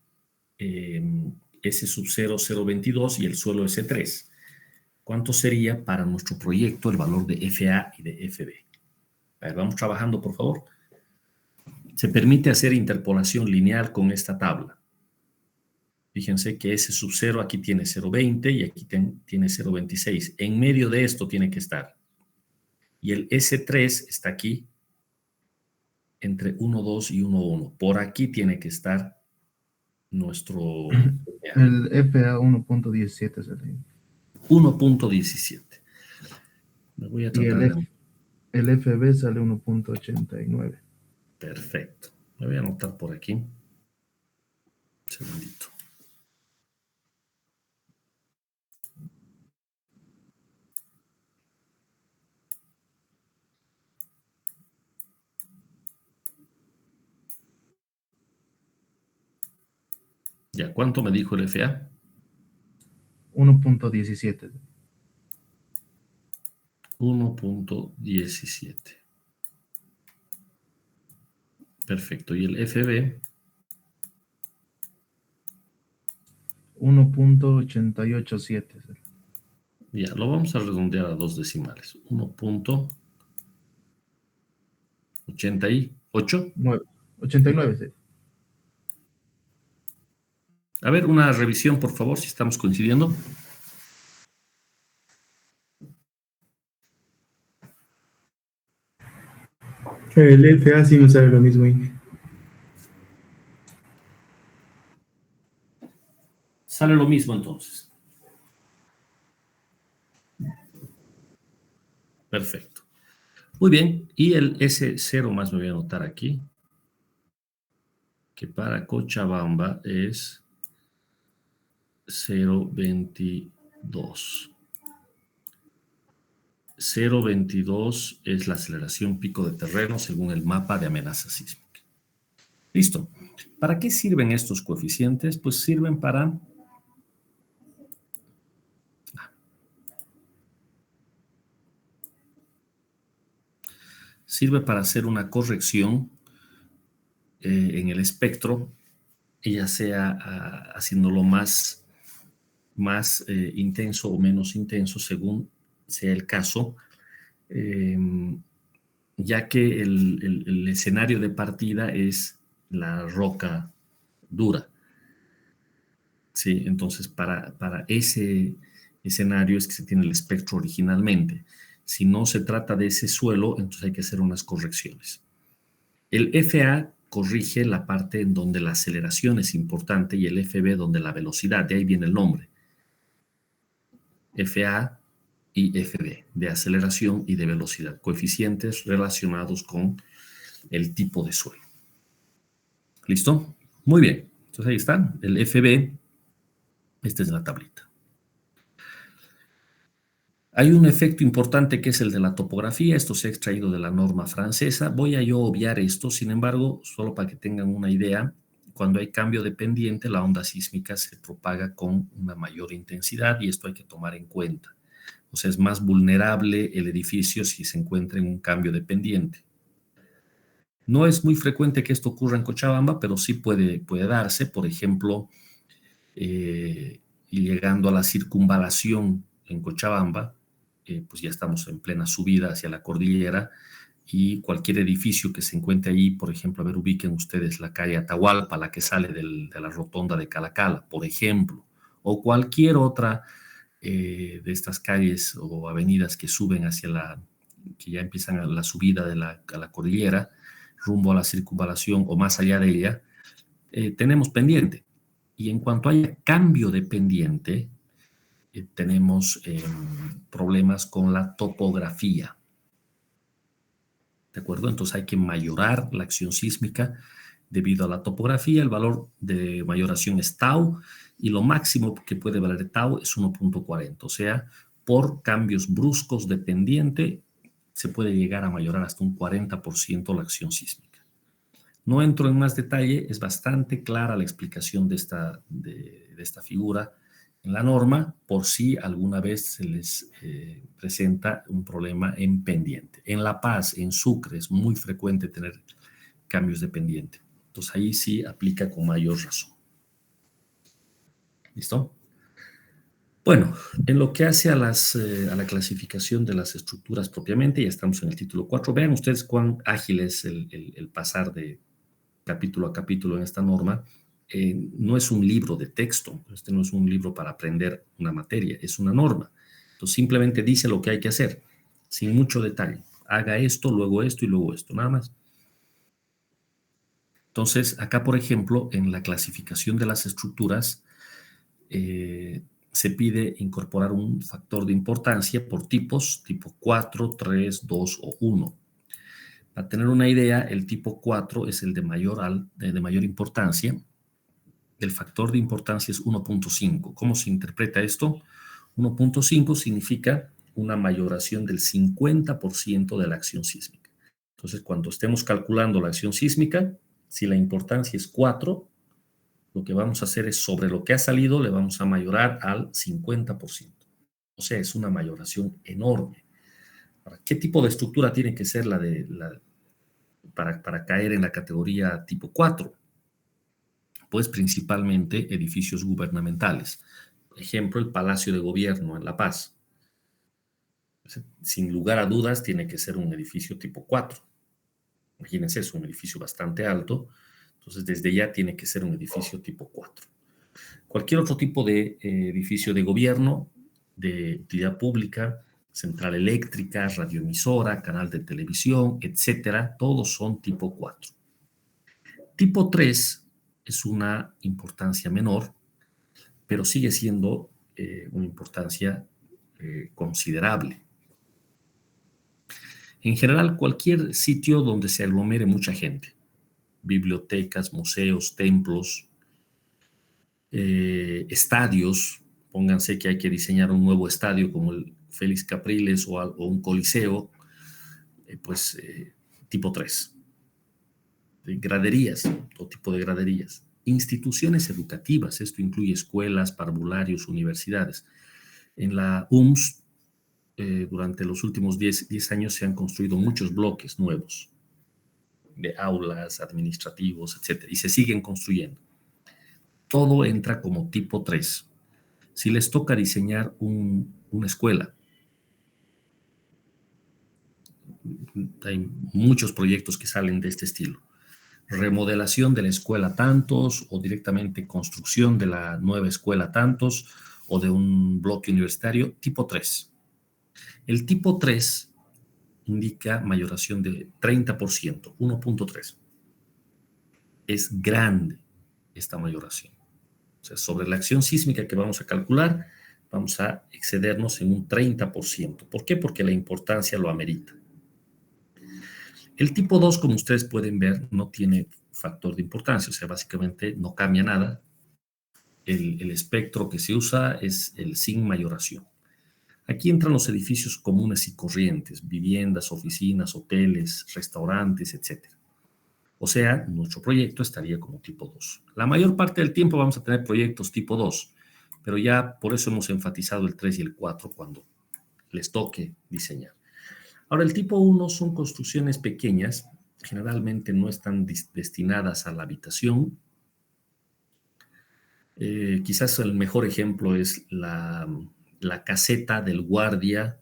S sub 0, 0,22 y el suelo S3. ¿Cuánto sería para nuestro proyecto el valor de FA y de FB? A ver, vamos trabajando, por favor. Se permite hacer interpolación lineal con esta tabla. Fíjense que S sub 0 aquí tiene 0,20 y aquí tiene 0,26. En medio de esto tiene que estar Y el S3 está aquí entre 1,2 y 1,1. Por aquí tiene que estar nuestro El FA 1.17 sale. 1.17. Me voy a Y tratar de... el FB sale 1.89. Perfecto. Me voy a anotar por aquí. Un segundito. Ya, ¿cuánto me dijo el FA? 1.17. 1.17. Perfecto. ¿Y el FB? 1.887. Ya, lo vamos a redondear a 2 decimales. 1.88. 89. Sí. A ver, una revisión, por favor, si estamos coincidiendo. El FA sí me sale lo mismo, Inge. Sale lo mismo entonces. Perfecto. Muy bien. Y el S0 más me voy a anotar aquí, que para Cochabamba es 0.22. 0.22 es la aceleración pico de terreno según el mapa de amenaza sísmica. Listo. ¿Para qué sirven estos coeficientes? Pues sirven para... Sirve para hacer una corrección en el espectro, ya sea haciéndolo más intenso o menos intenso según sea el caso, ya que el escenario de partida es la roca dura. ¿Sí? Entonces, para ese escenario es que se tiene el espectro originalmente. Si no se trata de ese suelo, entonces hay que hacer unas correcciones. El FA corrige la parte en donde la aceleración es importante y el FB donde la velocidad, de ahí viene el nombre. FA y FB, de aceleración y de velocidad, coeficientes relacionados con el tipo de suelo. ¿Listo? Muy bien. Entonces ahí está, el FB. Esta es la tablita. Hay un efecto importante que es el de la topografía. Esto se ha extraído de la norma francesa. Voy a yo obviar esto, sin embargo, solo para que tengan una idea, cuando hay cambio de pendiente, la onda sísmica se propaga con una mayor intensidad y esto hay que tomar en cuenta. O sea, es más vulnerable el edificio si se encuentra en un cambio de pendiente. No es muy frecuente que esto ocurra en Cochabamba, pero sí puede darse. Por ejemplo, y llegando a la circunvalación en Cochabamba, pues ya estamos en plena subida hacia la cordillera y cualquier edificio que se encuentre ahí, por ejemplo, a ver, ubiquen ustedes la calle Atahualpa, la que sale de la rotonda de Calacala, por ejemplo, o cualquier otra de estas calles o avenidas que suben que ya empiezan a la subida a la cordillera, rumbo a la circunvalación o más allá de ella, tenemos pendiente. Y en cuanto haya cambio de pendiente, tenemos problemas con la topografía. ¿De acuerdo? Entonces hay que mayorar la acción sísmica debido a la topografía. El valor de mayoración es tau y lo máximo que puede valer tau es 1.40. O sea, por cambios bruscos de pendiente se puede llegar a mayorar hasta un 40% la acción sísmica. No entro en más detalle, es bastante clara la explicación de esta figura en la norma, por si alguna vez se les presenta un problema en pendiente. En La Paz, en Sucre, es muy frecuente tener cambios de pendiente. Entonces ahí sí aplica con mayor razón. ¿Listo? Bueno, en lo que hace a la clasificación de las estructuras propiamente, ya estamos en el título 4. Vean ustedes cuán ágil es el pasar de capítulo a capítulo en esta norma. No es un libro de texto, este no es un libro para aprender una materia, es una norma. Entonces simplemente dice lo que hay que hacer, sin mucho detalle. haga esto, luego esto y luego esto, nada más. Entonces, acá, por ejemplo, en la clasificación de las estructuras, se pide incorporar un factor de importancia por tipos, tipo 4, 3, 2 o 1. Para tener una idea, el tipo 4 es el de mayor importancia. El factor de importancia es 1.5. ¿Cómo se interpreta esto? 1.5 significa una mayoración del 50% de la acción sísmica. Entonces, cuando estemos calculando la acción sísmica, si la importancia es 4, lo que vamos a hacer es sobre lo que ha salido le vamos a mayorar al 50%. O sea, es una mayoración enorme. Ahora, ¿qué tipo de estructura tiene que ser para caer en la categoría tipo 4? Pues principalmente edificios gubernamentales. Por ejemplo, el Palacio de Gobierno en La Paz. Sin lugar a dudas, tiene que ser un edificio tipo 4. Imagínense, es un edificio bastante alto. Entonces, desde ya tiene que ser un edificio tipo 4. Cualquier otro tipo de edificio de gobierno, de utilidad pública, central eléctrica, radioemisora, canal de televisión, etcétera, todos son tipo 4. Tipo 3 es una importancia menor, pero sigue siendo una importancia considerable. En general, cualquier sitio donde se aglomere mucha gente, bibliotecas, museos, templos, estadios, pónganse que hay que diseñar un nuevo estadio como el Félix Capriles o un coliseo, tipo 3. Graderías, todo tipo de graderías. Instituciones educativas, esto incluye escuelas, parvularios, universidades. En la UMS, durante los últimos 10 años se han construido muchos bloques nuevos de aulas, administrativos, etc. Y se siguen construyendo. Todo entra como tipo 3. Si les toca diseñar una escuela, hay muchos proyectos que salen de este estilo. Remodelación de la escuela tantos, o directamente construcción de la nueva escuela tantos, o de un bloque universitario, tipo 3. El tipo 3 indica mayoración de 30%, 1.3. Es grande esta mayoración. O sea, sobre la acción sísmica que vamos a calcular, vamos a excedernos en un 30%. ¿Por qué? Porque la importancia lo amerita. El tipo 2, como ustedes pueden ver, no tiene factor de importancia, o sea, básicamente no cambia nada. El espectro que se usa es el sin mayoración. Aquí entran los edificios comunes y corrientes, viviendas, oficinas, hoteles, restaurantes, etc. O sea, nuestro proyecto estaría como tipo 2. La mayor parte del tiempo vamos a tener proyectos tipo 2, pero ya por eso hemos enfatizado el 3 y el 4 cuando les toque diseñar. Ahora, el tipo 1 son construcciones pequeñas, generalmente no están destinadas a la habitación. Quizás el mejor ejemplo es la caseta del guardia,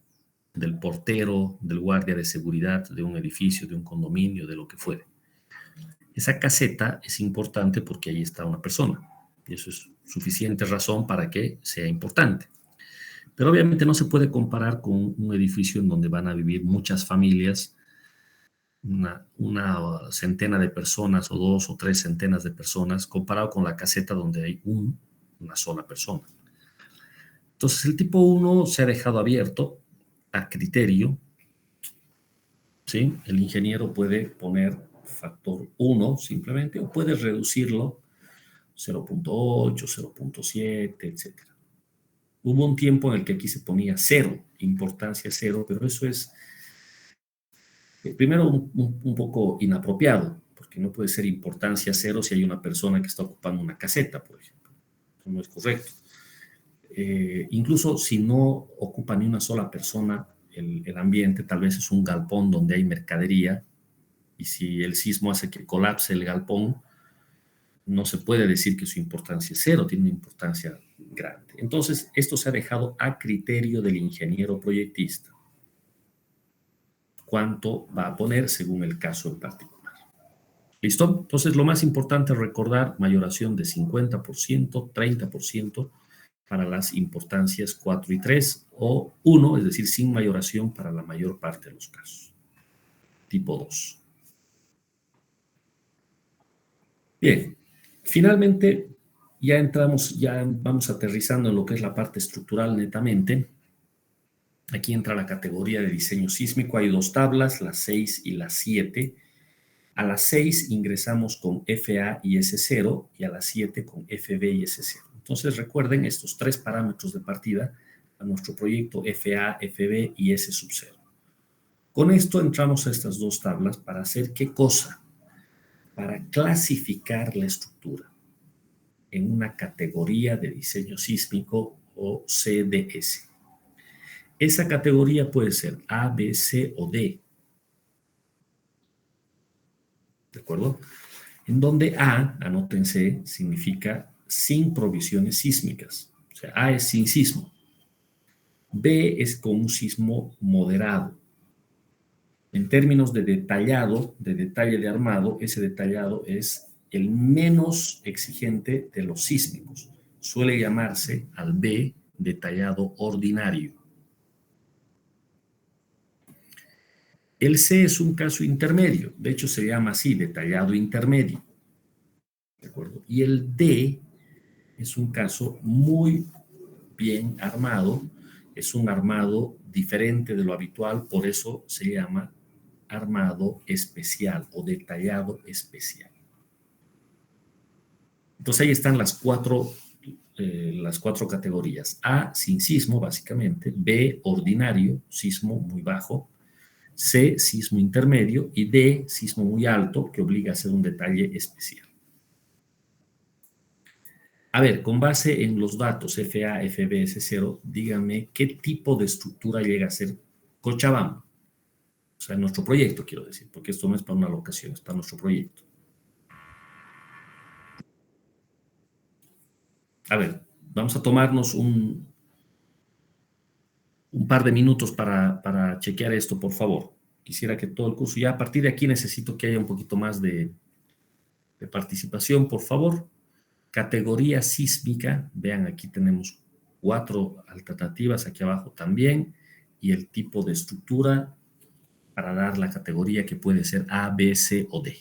del portero, del guardia de seguridad de un edificio, de un condominio, de lo que fuere. Esa caseta es importante porque ahí está una persona, y eso es suficiente razón para que sea importante. Pero obviamente no se puede comparar con un edificio en donde van a vivir muchas familias, una centena de personas o 2 o 3 centenas de personas, comparado con la caseta donde hay una sola persona. Entonces el tipo 1 se ha dejado abierto a criterio, ¿sí? El ingeniero puede poner factor 1 simplemente o puede reducirlo 0.8, 0.7, etc. Hubo un tiempo en el que aquí se ponía 0, importancia 0, pero eso es primero un poco inapropiado, porque no puede ser importancia 0 si hay una persona que está ocupando una caseta, por ejemplo. Eso no es correcto. Incluso si no ocupa ni una sola persona el ambiente, tal vez es un galpón donde hay mercadería, y si el sismo hace que colapse el galpón, no se puede decir que su importancia es 0, tiene una importancia grande. Entonces, esto se ha dejado a criterio del ingeniero proyectista. ¿Cuánto va a poner según el caso en particular? ¿Listo? Entonces, lo más importante es recordar mayoración de 50%, 30% para las importancias 4 y 3, o 1, es decir, sin mayoración para la mayor parte de los casos. tipo 2. Bien, finalmente ya vamos aterrizando en lo que es la parte estructural netamente. Aquí entra la categoría de diseño sísmico. Hay dos tablas, la 6 y la 7. A la 6 ingresamos con FA y S0 y a la 7 con FB y S0. Entonces recuerden estos tres parámetros de partida a nuestro proyecto FA, FB y S sub 0. Con esto entramos a estas dos tablas para hacer ¿qué cosa? Para clasificar la estructura en una categoría de diseño sísmico o CDS. Esa categoría puede ser A, B, C o D. ¿De acuerdo? En donde A, anótense, significa sin provisiones sísmicas. O sea, A es sin sismo. B es con un sismo moderado. En términos de detallado, de detalle de armado, ese detallado es el menos exigente de los sísmicos. Suele llamarse al B detallado ordinario. El C es un caso intermedio, de hecho se llama así, detallado intermedio. ¿De acuerdo? Y el D es un caso muy bien armado, es un armado diferente de lo habitual, por eso se llama armado especial o detallado especial. Entonces ahí están las cuatro categorías. A, sin sismo, básicamente. B, ordinario, sismo muy bajo. C, sismo intermedio. Y D, sismo muy alto, que obliga a hacer un detalle especial. A ver, con base en los datos FA, FB, S0, díganme qué tipo de estructura llega a ser Cochabamba. O sea, nuestro proyecto, quiero decir, porque esto no es para una locación, es para nuestro proyecto. A ver, vamos a tomarnos un par de minutos para chequear esto, por favor. Quisiera que todo el curso, ya a partir de aquí necesito que haya un poquito más de participación, por favor. Categoría sísmica, vean, aquí tenemos 4 alternativas, aquí abajo también, y el tipo de estructura para dar la categoría que puede ser A, B, C o D.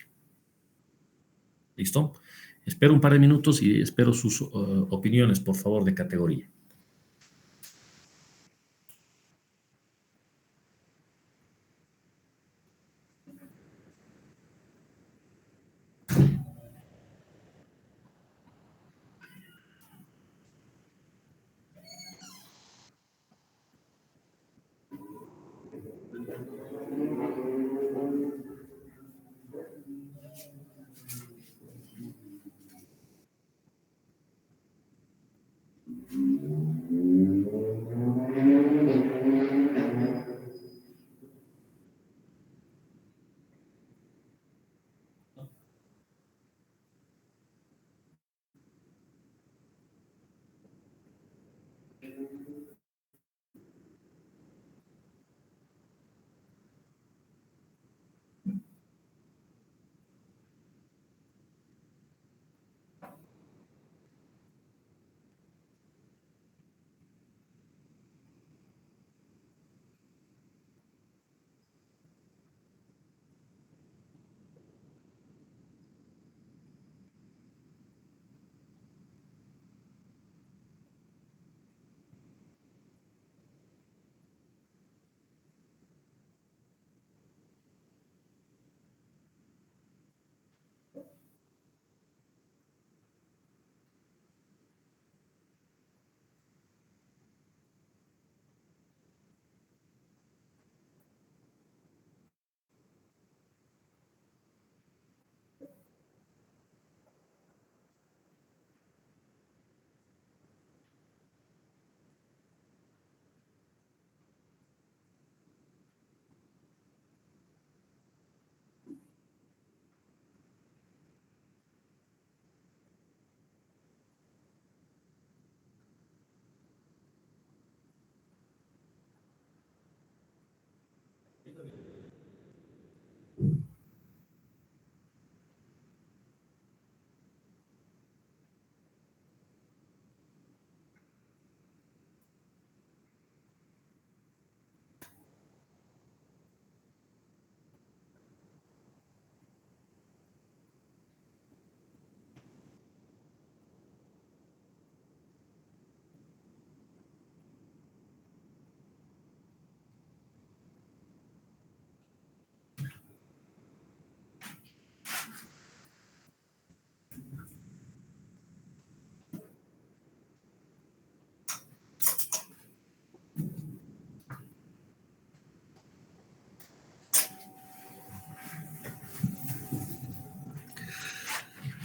¿Listo? Espero un par de minutos y espero sus opiniones, por favor, de categoría.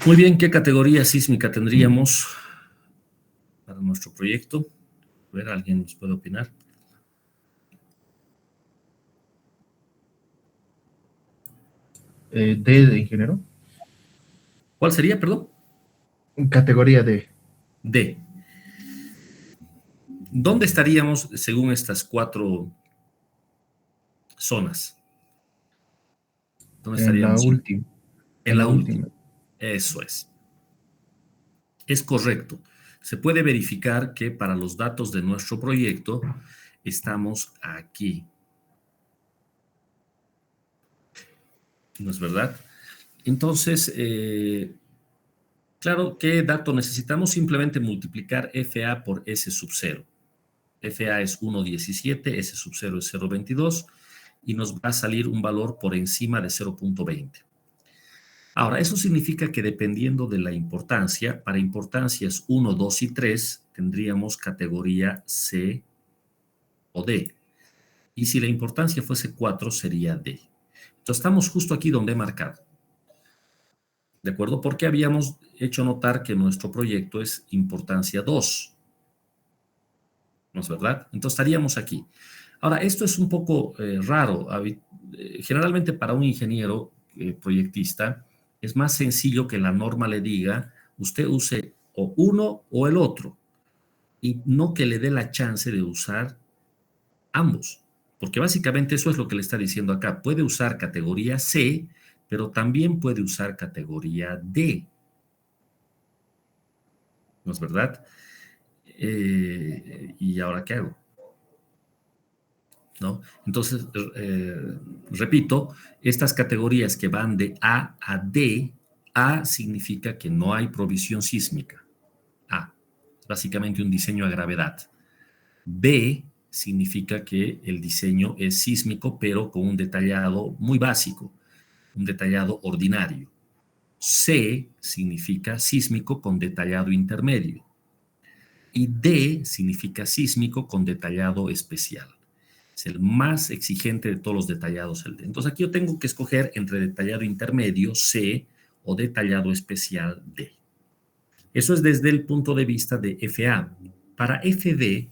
Muy bien, ¿qué categoría sísmica tendríamos para nuestro proyecto? A ver, ¿alguien nos puede opinar? D de ingeniero. ¿Cuál sería, perdón? Categoría D. D. ¿Dónde estaríamos según estas 4 zonas? ¿Dónde En la estaríamos? última. En la última. Eso es. Es correcto. Se puede verificar que para los datos de nuestro proyecto estamos aquí. ¿No es verdad? Entonces, claro, ¿qué dato necesitamos? Simplemente multiplicar FA por S sub 0. FA es 1,17, S sub 0 es 0,22 y nos va a salir un valor por encima de 0,20. Ahora, eso significa que dependiendo de la importancia, para importancias 1, 2 y 3, tendríamos categoría C o D. Y si la importancia fuese 4, sería D. Entonces, estamos justo aquí donde he marcado. ¿De acuerdo? Porque habíamos hecho notar que nuestro proyecto es importancia 2. ¿No es verdad? Entonces, estaríamos aquí. Ahora, esto es un poco raro. Generalmente para un ingeniero proyectista, es más sencillo que la norma le diga, usted use o uno o el otro, y no que le dé la chance de usar ambos, porque básicamente eso es lo que le está diciendo acá. Puede usar categoría C, pero también puede usar categoría D. ¿No es verdad? ¿Y ahora qué hago? ¿No? Entonces, repito, estas categorías que van de A a D, A significa que no hay provisión sísmica. A, básicamente un diseño a gravedad. B significa que el diseño es sísmico, pero con un detallado muy básico, un detallado ordinario. C significa sísmico con detallado intermedio. Y D significa sísmico con detallado especial. Es el más exigente de todos los detallados, el D. Entonces aquí yo tengo que escoger entre detallado intermedio, C, o detallado especial, D. Eso es desde el punto de vista de FA. Para FD,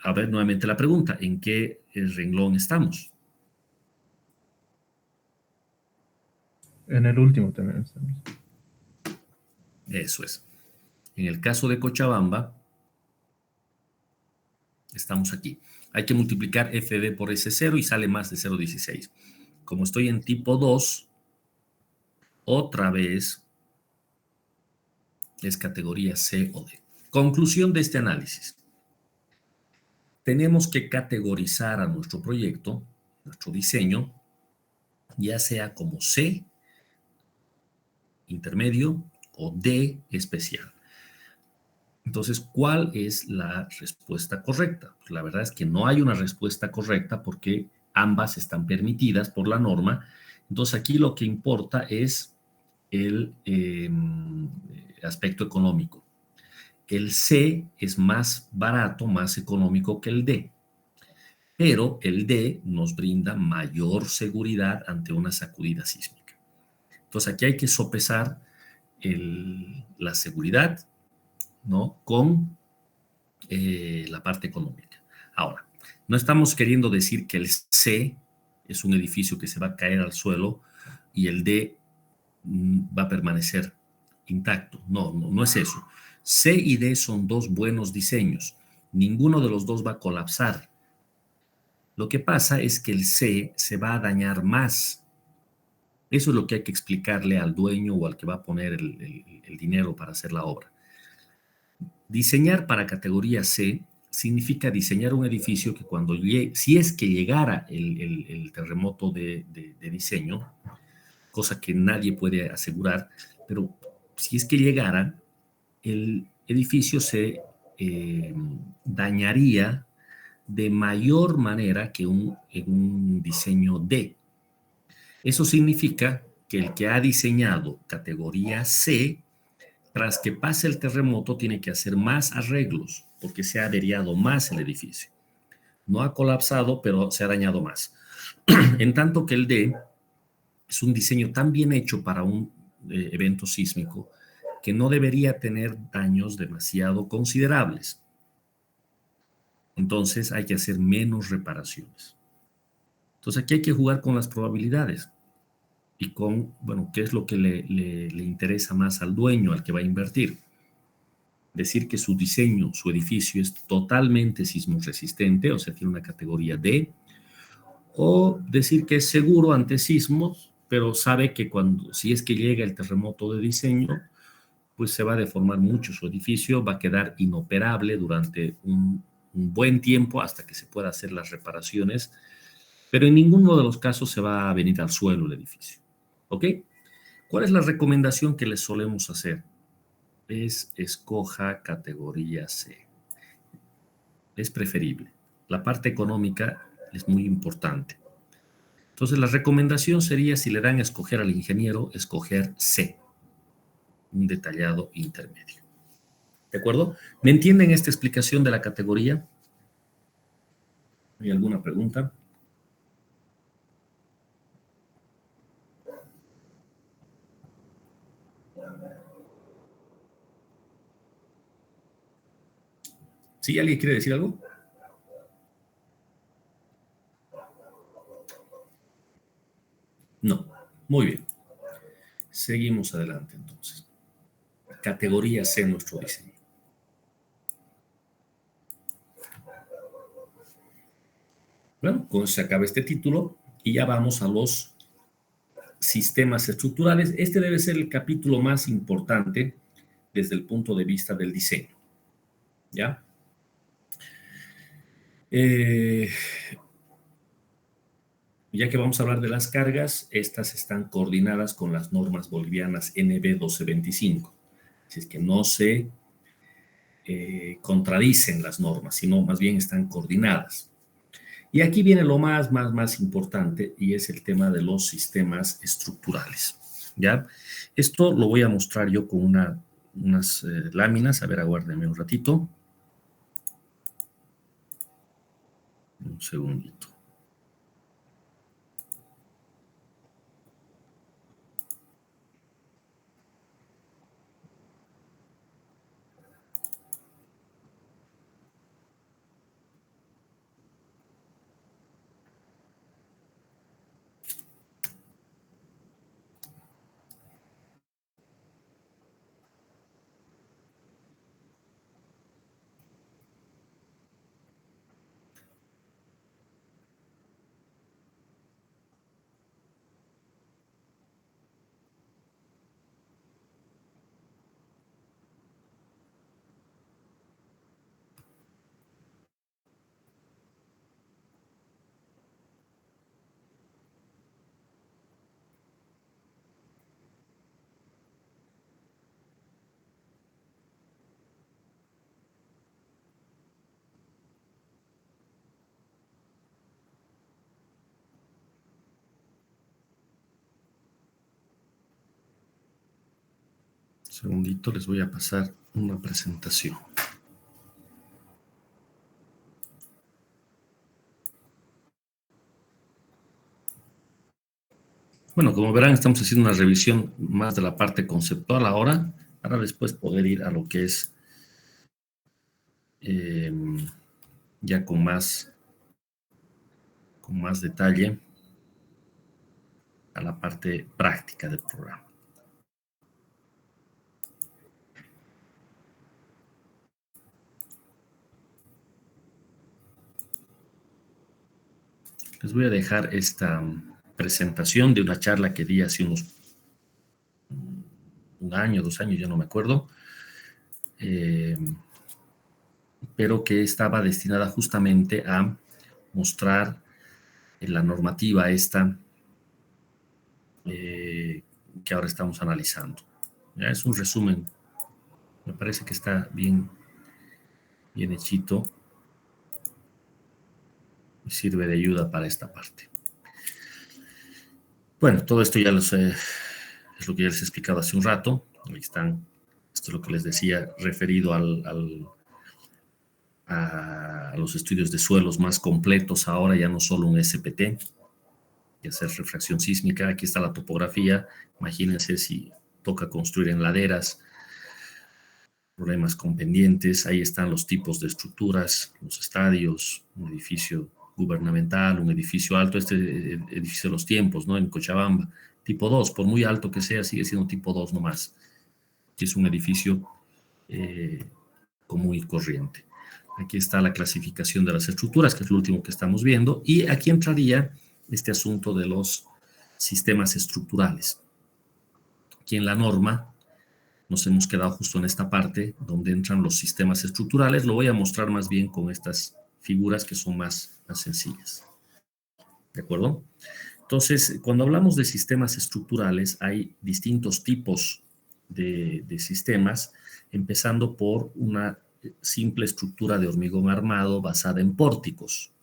a ver nuevamente la pregunta, ¿en qué renglón estamos? En el último también estamos. Eso es. En el caso de Cochabamba, estamos aquí. Hay que multiplicar FD por S0 y sale más de 0,16. Como estoy en tipo 2, otra vez es categoría C o D. Conclusión de este análisis. Tenemos que categorizar a nuestro proyecto, nuestro diseño, ya sea como C, intermedio, o D, especial. Entonces, ¿cuál es la respuesta correcta? Pues la verdad es que no hay una respuesta correcta porque ambas están permitidas por la norma. Entonces, aquí lo que importa es el aspecto económico. El C es más barato, más económico que el D, pero el D nos brinda mayor seguridad ante una sacudida sísmica. Entonces, aquí hay que sopesar la seguridad, ¿no?, con la parte económica. Ahora, no estamos queriendo decir que el C es un edificio que se va a caer al suelo y el D va a permanecer intacto. No es eso. C y D son dos buenos diseños. Ninguno de los dos va a colapsar. Lo que pasa es que el C se va a dañar más. Eso es lo que hay que explicarle al dueño o al que va a poner el dinero para hacer la obra. Diseñar para categoría C significa diseñar un edificio que cuando llegue, si es que llegara el terremoto de diseño, cosa que nadie puede asegurar, pero si es que llegara, el edificio se dañaría de mayor manera que en un diseño D. Eso significa que el que ha diseñado categoría C, tras que pase el terremoto, tiene que hacer más arreglos porque se ha averiado más el edificio. No ha colapsado, pero se ha dañado más. En tanto que el D es un diseño tan bien hecho para un evento sísmico que no debería tener daños demasiado considerables. Entonces hay que hacer menos reparaciones. Entonces aquí hay que jugar con las probabilidades y con, bueno, qué es lo que le interesa más al dueño, al que va a invertir. Decir que su diseño, su edificio es totalmente sismo resistente, o sea, tiene una categoría D, o decir que es seguro ante sismos, pero sabe que si es que llega el terremoto de diseño, pues se va a deformar mucho su edificio, va a quedar inoperable durante un buen tiempo hasta que se pueda hacer las reparaciones, pero en ninguno de los casos se va a venir al suelo el edificio. ¿Ok? ¿Cuál es la recomendación que les solemos hacer? Escoja categoría C. Es preferible. La parte económica es muy importante. Entonces, la recomendación sería, si le dan a escoger al ingeniero, escoger C, un detallado intermedio. ¿De acuerdo? ¿Me entienden esta explicación de la categoría? ¿Hay alguna pregunta? ¿Sí? ¿Alguien quiere decir algo? No. Muy bien. Seguimos adelante entonces. Categoría C en nuestro diseño. Bueno, con eso se acaba este título y ya vamos a los sistemas estructurales. Este debe ser el capítulo más importante desde el punto de vista del diseño. ¿Ya? Ya que vamos a hablar de las cargas, estas están coordinadas con las normas bolivianas NB 1225. Así es que no se contradicen las normas, sino más bien están coordinadas. Y aquí viene lo más importante, y es el tema de los sistemas estructurales. ¿Ya? Esto lo voy a mostrar yo con unas láminas. A ver, aguárdenme un ratito. Un segundito. Segundito, les voy a pasar una presentación. Bueno, como verán, estamos haciendo una revisión más de la parte conceptual ahora, para después poder ir a lo que es ya con más detalle a la parte práctica del programa. Les voy a dejar esta presentación de una charla que di hace un año, 2 años, ya no me acuerdo, pero que estaba destinada justamente a mostrar la normativa esta que ahora estamos analizando. Ya es un resumen, me parece que está bien hechito. Sirve de ayuda para esta parte. Bueno, todo esto ya es lo que ya les he explicado hace un rato. Ahí están, esto es lo que les decía, referido a los estudios de suelos más completos ahora, ya no solo un SPT, y hacer refracción sísmica. Aquí está la topografía. Imagínense si toca construir en laderas, problemas con pendientes. Ahí están los tipos de estructuras, los estadios, un edificio gubernamental, un edificio alto, este edificio de los tiempos, ¿no? En Cochabamba, tipo 2, por muy alto que sea, sigue siendo tipo 2 nomás. Que es un edificio común y corriente. Aquí está la clasificación de las estructuras, que es lo último que estamos viendo, y aquí entraría este asunto de los sistemas estructurales. Aquí en la norma nos hemos quedado justo en esta parte donde entran los sistemas estructurales. Lo voy a mostrar más bien con estas figuras que son más sencillas. ¿De acuerdo? Entonces, cuando hablamos de sistemas estructurales, hay distintos tipos de sistemas, empezando por una simple estructura de hormigón armado basada en pórticos.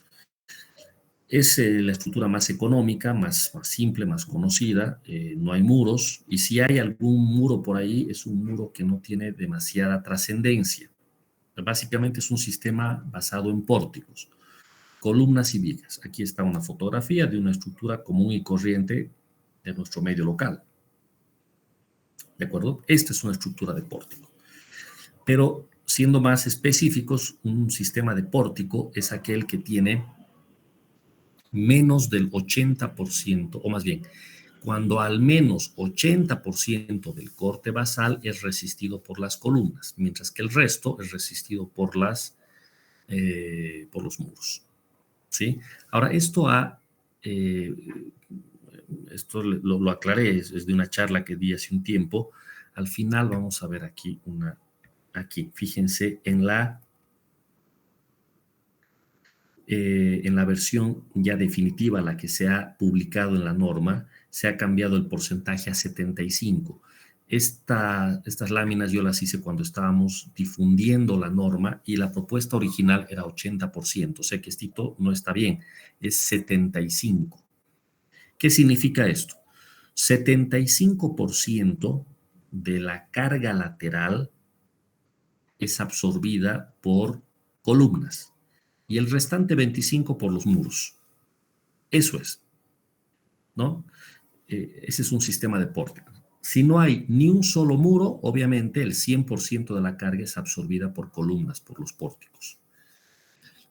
Es la estructura más económica, más simple, más conocida, no hay muros, y si hay algún muro por ahí, es un muro que no tiene demasiada trascendencia. Básicamente es un sistema basado en pórticos, columnas y vigas. Aquí está una fotografía de una estructura común y corriente de nuestro medio local. ¿De acuerdo? Esta es una estructura de pórtico. Pero siendo más específicos, un sistema de pórtico es aquel que tiene menos del 80%, o más bien, cuando al menos 80% del corte basal es resistido por las columnas, mientras que el resto es resistido por los muros. ¿Sí? Ahora, esto lo aclaré, es de una charla que di hace un tiempo. Al final vamos a ver aquí fíjense en la versión ya definitiva, la que se ha publicado en la norma, se ha cambiado el porcentaje a 75. Estas láminas yo las hice cuando estábamos difundiendo la norma y la propuesta original era 80%. O sea que esto no está bien, es 75. ¿Qué significa esto? 75% de la carga lateral es absorbida por columnas y el restante 25% por los muros. Eso es, ¿no? Ese es un sistema de pórtico. Si no hay ni un solo muro, obviamente el 100% de la carga es absorbida por columnas, por los pórticos.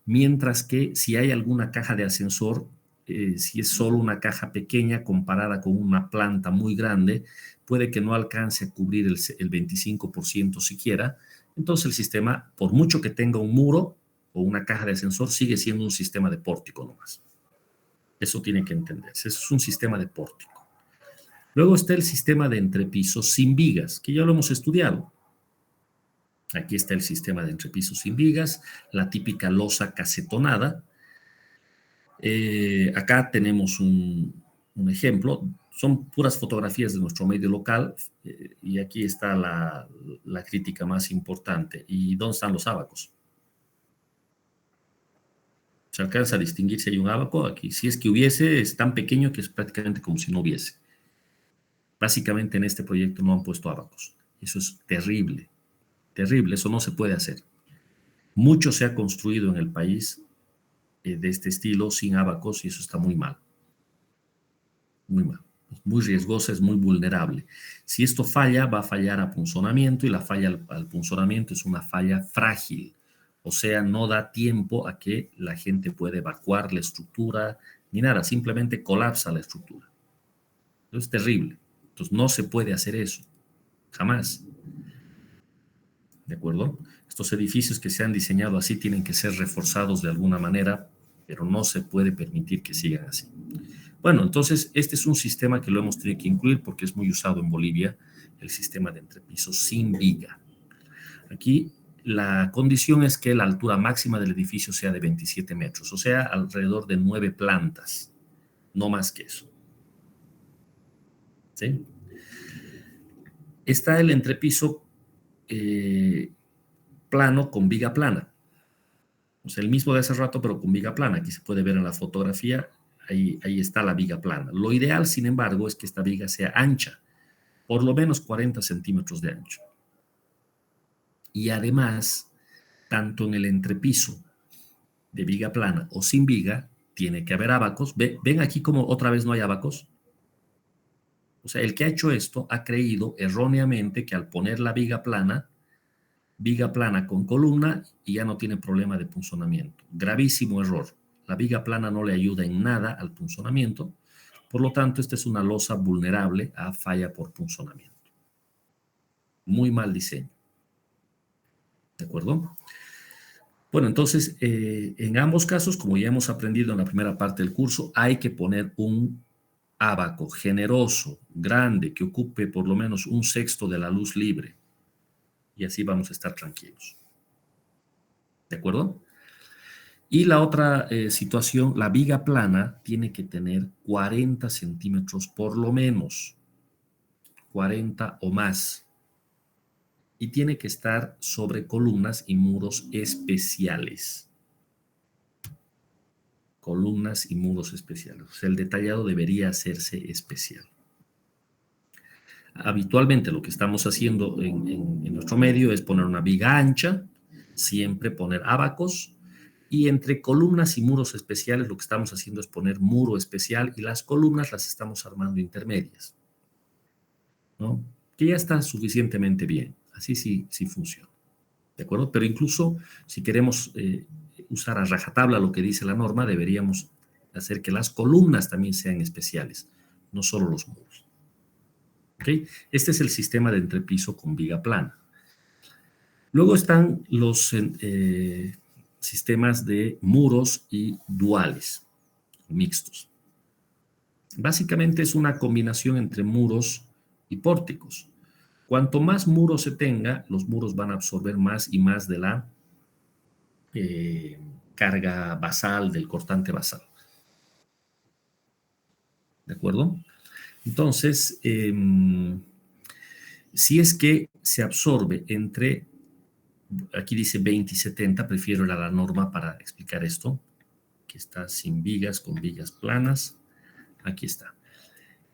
Mientras que si hay alguna caja de ascensor, si es solo una caja pequeña comparada con una planta muy grande, puede que no alcance a cubrir el 25% siquiera. Entonces el sistema, por mucho que tenga un muro o una caja de ascensor, sigue siendo un sistema de pórtico nomás. Eso tiene que entenderse. Eso es un sistema de pórtico. Luego está el sistema de entrepisos sin vigas, que ya lo hemos estudiado. Aquí está el sistema de entrepisos sin vigas, la típica losa casetonada. Acá tenemos un ejemplo. Son puras fotografías de nuestro medio local y aquí está la crítica más importante. ¿Y dónde están los ábacos? ¿Se alcanza a distinguir si hay un ábaco? Aquí, si es que hubiese, es tan pequeño que es prácticamente como si no hubiese. Básicamente en este proyecto no han puesto ábacos. Eso es terrible, terrible, eso no se puede hacer. Mucho se ha construido en el país de este estilo sin ábacos y eso está muy mal. Muy mal. Es muy riesgosa, es muy vulnerable. Si esto falla, va a fallar a punzonamiento y la falla al punzonamiento es una falla frágil. O sea, no da tiempo a que la gente pueda evacuar la estructura ni nada, simplemente colapsa la estructura. Eso es terrible. Entonces no se puede hacer eso, jamás. ¿De acuerdo? Estos edificios que se han diseñado así tienen que ser reforzados de alguna manera, pero no se puede permitir que sigan así. Bueno, entonces este es un sistema que lo hemos tenido que incluir porque es muy usado en Bolivia, el sistema de entrepisos sin viga. Aquí la condición es que la altura máxima del edificio sea de 27 metros, o sea, alrededor de 9 plantas, no más que eso. ¿Sí? Está el entrepiso plano con viga plana. O sea, el mismo de hace rato, pero con viga plana. Aquí se puede ver en la fotografía, ahí está la viga plana. Lo ideal, sin embargo, es que esta viga sea ancha, por lo menos 40 centímetros de ancho. Y además, tanto en el entrepiso de viga plana o sin viga, tiene que haber ábacos. ¿Ven aquí como otra vez no hay ábacos? O sea, el que ha hecho esto ha creído erróneamente que al poner la viga plana con columna, y ya no tiene problema de punzonamiento. Gravísimo error. La viga plana no le ayuda en nada al punzonamiento. Por lo tanto, esta es una losa vulnerable a falla por punzonamiento. Muy mal diseño. ¿De acuerdo? Bueno, entonces, en ambos casos, como ya hemos aprendido en la primera parte del curso, hay que poner un ábaco generoso, grande, que ocupe por lo menos 1/6 de la luz libre. Y así vamos a estar tranquilos. ¿De acuerdo? Y la otra situación, la viga plana tiene que tener 40 centímetros por lo menos, 40 o más. Y tiene que estar sobre columnas y muros especiales. Columnas y muros especiales. O sea, el detallado debería hacerse especial. Habitualmente lo que estamos haciendo en nuestro medio es poner una viga ancha, siempre poner ábacos, y entre columnas y muros especiales lo que estamos haciendo es poner muro especial y las columnas las estamos armando intermedias, ¿no? Que ya está suficientemente bien, así sí funciona, ¿de acuerdo? Pero incluso si queremos usar a rajatabla lo que dice la norma, deberíamos hacer que las columnas también sean especiales, no solo los muros. ¿Okay? Este es el sistema de entrepiso con viga plana. Luego están los sistemas de muros y duales, mixtos. Básicamente es una combinación entre muros y pórticos. Cuanto más muros se tenga, los muros van a absorber más y más de la carga basal, del cortante basal. ¿De acuerdo? Entonces, si es que se absorbe entre, aquí dice 20 y 70, prefiero la norma para explicar esto, que está sin vigas, con vigas planas. Aquí está.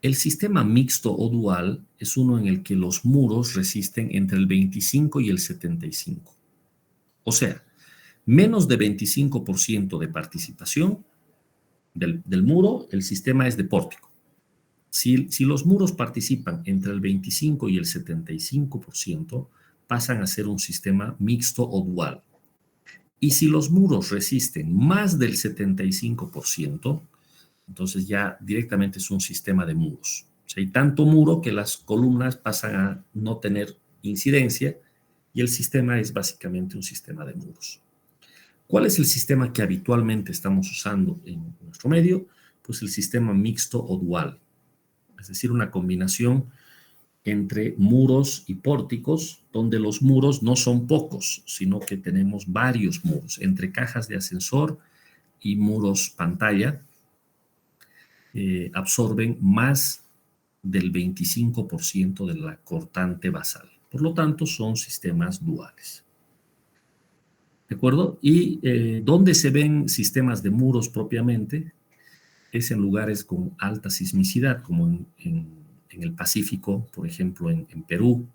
El sistema mixto o dual es uno en el que los muros resisten entre el 25 y el 75. O sea, menos de 25% de participación del muro, el sistema es de pórtico. Si los muros participan entre el 25 y el 75%, pasan a ser un sistema mixto o dual. Y si los muros resisten más del 75%, entonces ya directamente es un sistema de muros. O sea, hay tanto muro que las columnas pasan a no tener incidencia y el sistema es básicamente un sistema de muros. ¿Cuál es el sistema que habitualmente estamos usando en nuestro medio? Pues el sistema mixto o dual, es decir, una combinación entre muros y pórticos, donde los muros no son pocos, sino que tenemos varios muros, entre cajas de ascensor y muros pantalla, absorben más del 25% de la cortante basal. Por lo tanto, son sistemas duales. ¿De acuerdo? Y donde se ven sistemas de muros propiamente es en lugares con alta sismicidad, como en el Pacífico, por ejemplo, en Perú,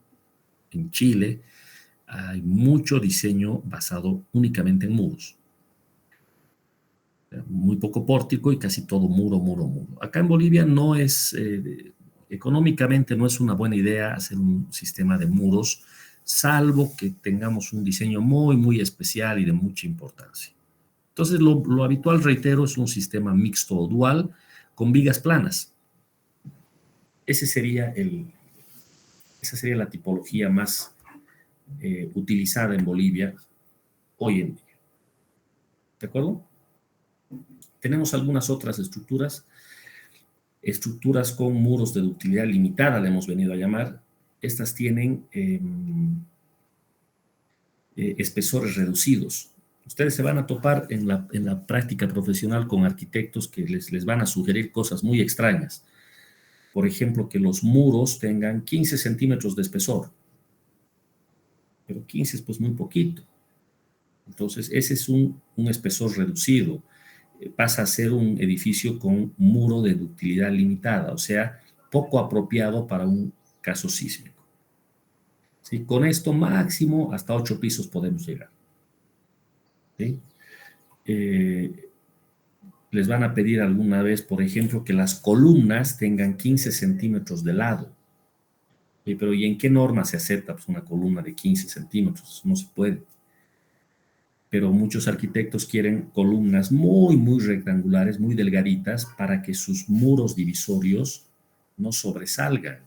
en Chile. Hay mucho diseño basado únicamente en muros. Muy poco pórtico y casi todo muro, muro, muro. Acá en Bolivia no es, económicamente no es una buena idea hacer un sistema de muros, salvo que tengamos un diseño muy, muy especial y de mucha importancia. Entonces, lo habitual, reitero, es un sistema mixto o dual con vigas planas. Esa sería la tipología más utilizada en Bolivia hoy en día. ¿De acuerdo? Tenemos algunas otras estructuras con muros de ductilidad limitada, le hemos venido a llamar. Estas tienen espesores reducidos. Ustedes se van a topar en la práctica profesional con arquitectos que les van a sugerir cosas muy extrañas. Por ejemplo, que los muros tengan 15 centímetros de espesor. Pero 15 es pues muy poquito. Entonces, ese es un espesor reducido. Pasa a ser un edificio con muro de ductilidad limitada, o sea, poco apropiado para un caso sísmico. ¿Sí? Con esto máximo hasta 8 pisos podemos llegar. ¿Sí? les van a pedir alguna vez, por ejemplo, que las columnas tengan 15 centímetros de lado. Pero ¿y en qué norma se acepta pues, una columna de 15 centímetros? No se puede. Pero muchos arquitectos quieren columnas muy rectangulares, muy delgaditas, para que sus muros divisorios no sobresalgan,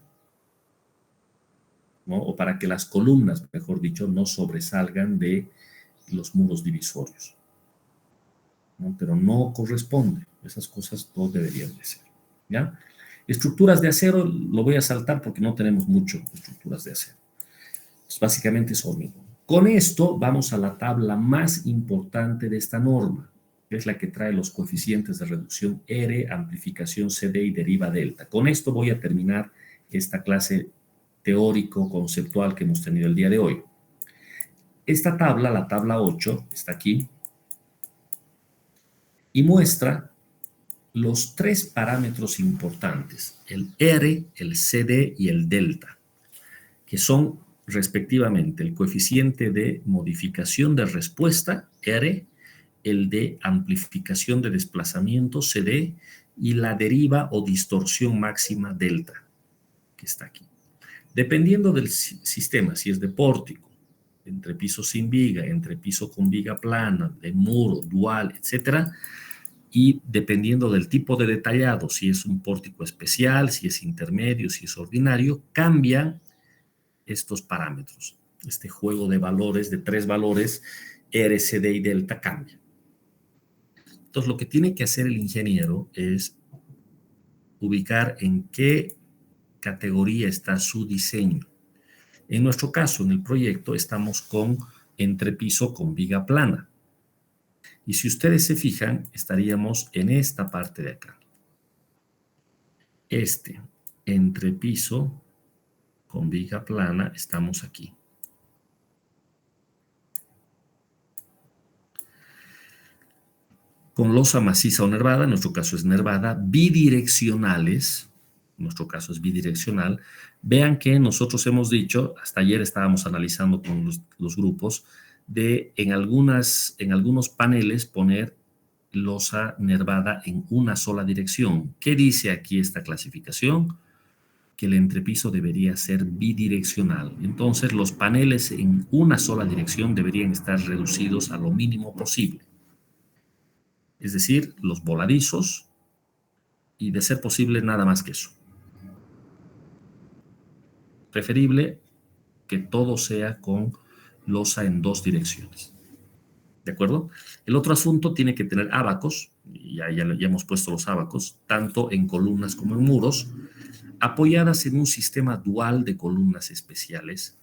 ¿no? O para que las columnas, mejor dicho, no sobresalgan de los muros divisorios, ¿no? Pero no corresponde. Esas cosas no deberían de ser, ¿ya? Estructuras de acero, lo voy a saltar porque no tenemos mucho de estructuras de acero. Entonces, básicamente es hormigón. Con esto vamos a la tabla más importante de esta norma, que es la que trae los coeficientes de reducción R, amplificación CD y deriva delta. Con esto voy a terminar esta clase teórico-conceptual que hemos tenido el día de hoy. Esta tabla, la tabla 8, está aquí, y muestra los tres parámetros importantes, el R, el CD y el delta, que son respectivamente el coeficiente de modificación de respuesta, R, el de amplificación de desplazamiento, CD, y la deriva o distorsión máxima, delta, que está aquí. Dependiendo del sistema, si es de pórtico, entrepiso sin viga, entrepiso con viga plana, de muro, dual, etcétera, y dependiendo del tipo de detallado, si es un pórtico especial, si es intermedio, si es ordinario, cambian estos parámetros. Este juego de valores, de tres valores, R, CD y delta, cambia. Entonces, lo que tiene que hacer el ingeniero es ubicar en qué categoría está su diseño. En nuestro caso, en el proyecto, estamos con entrepiso con viga plana. Y si ustedes se fijan, estaríamos en esta parte de acá. Este entrepiso con viga plana, estamos aquí. Con losa maciza o nervada, en nuestro caso es nervada, bidireccionales, en nuestro caso es bidireccional. Vean que nosotros hemos dicho, hasta ayer estábamos analizando con los grupos, de en algunos paneles poner losa nervada en una sola dirección. ¿Qué dice aquí esta clasificación? Que el entrepiso debería ser bidireccional. Entonces, los paneles en una sola dirección deberían estar reducidos a lo mínimo posible. Es decir, los voladizos y, de ser posible, nada más que eso. Preferible que todo sea con losa en dos direcciones. ¿De acuerdo? El otro asunto tiene que tener ábacos, ya hemos puesto los ábacos, tanto en columnas como en muros, apoyadas en un sistema dual de columnas especiales,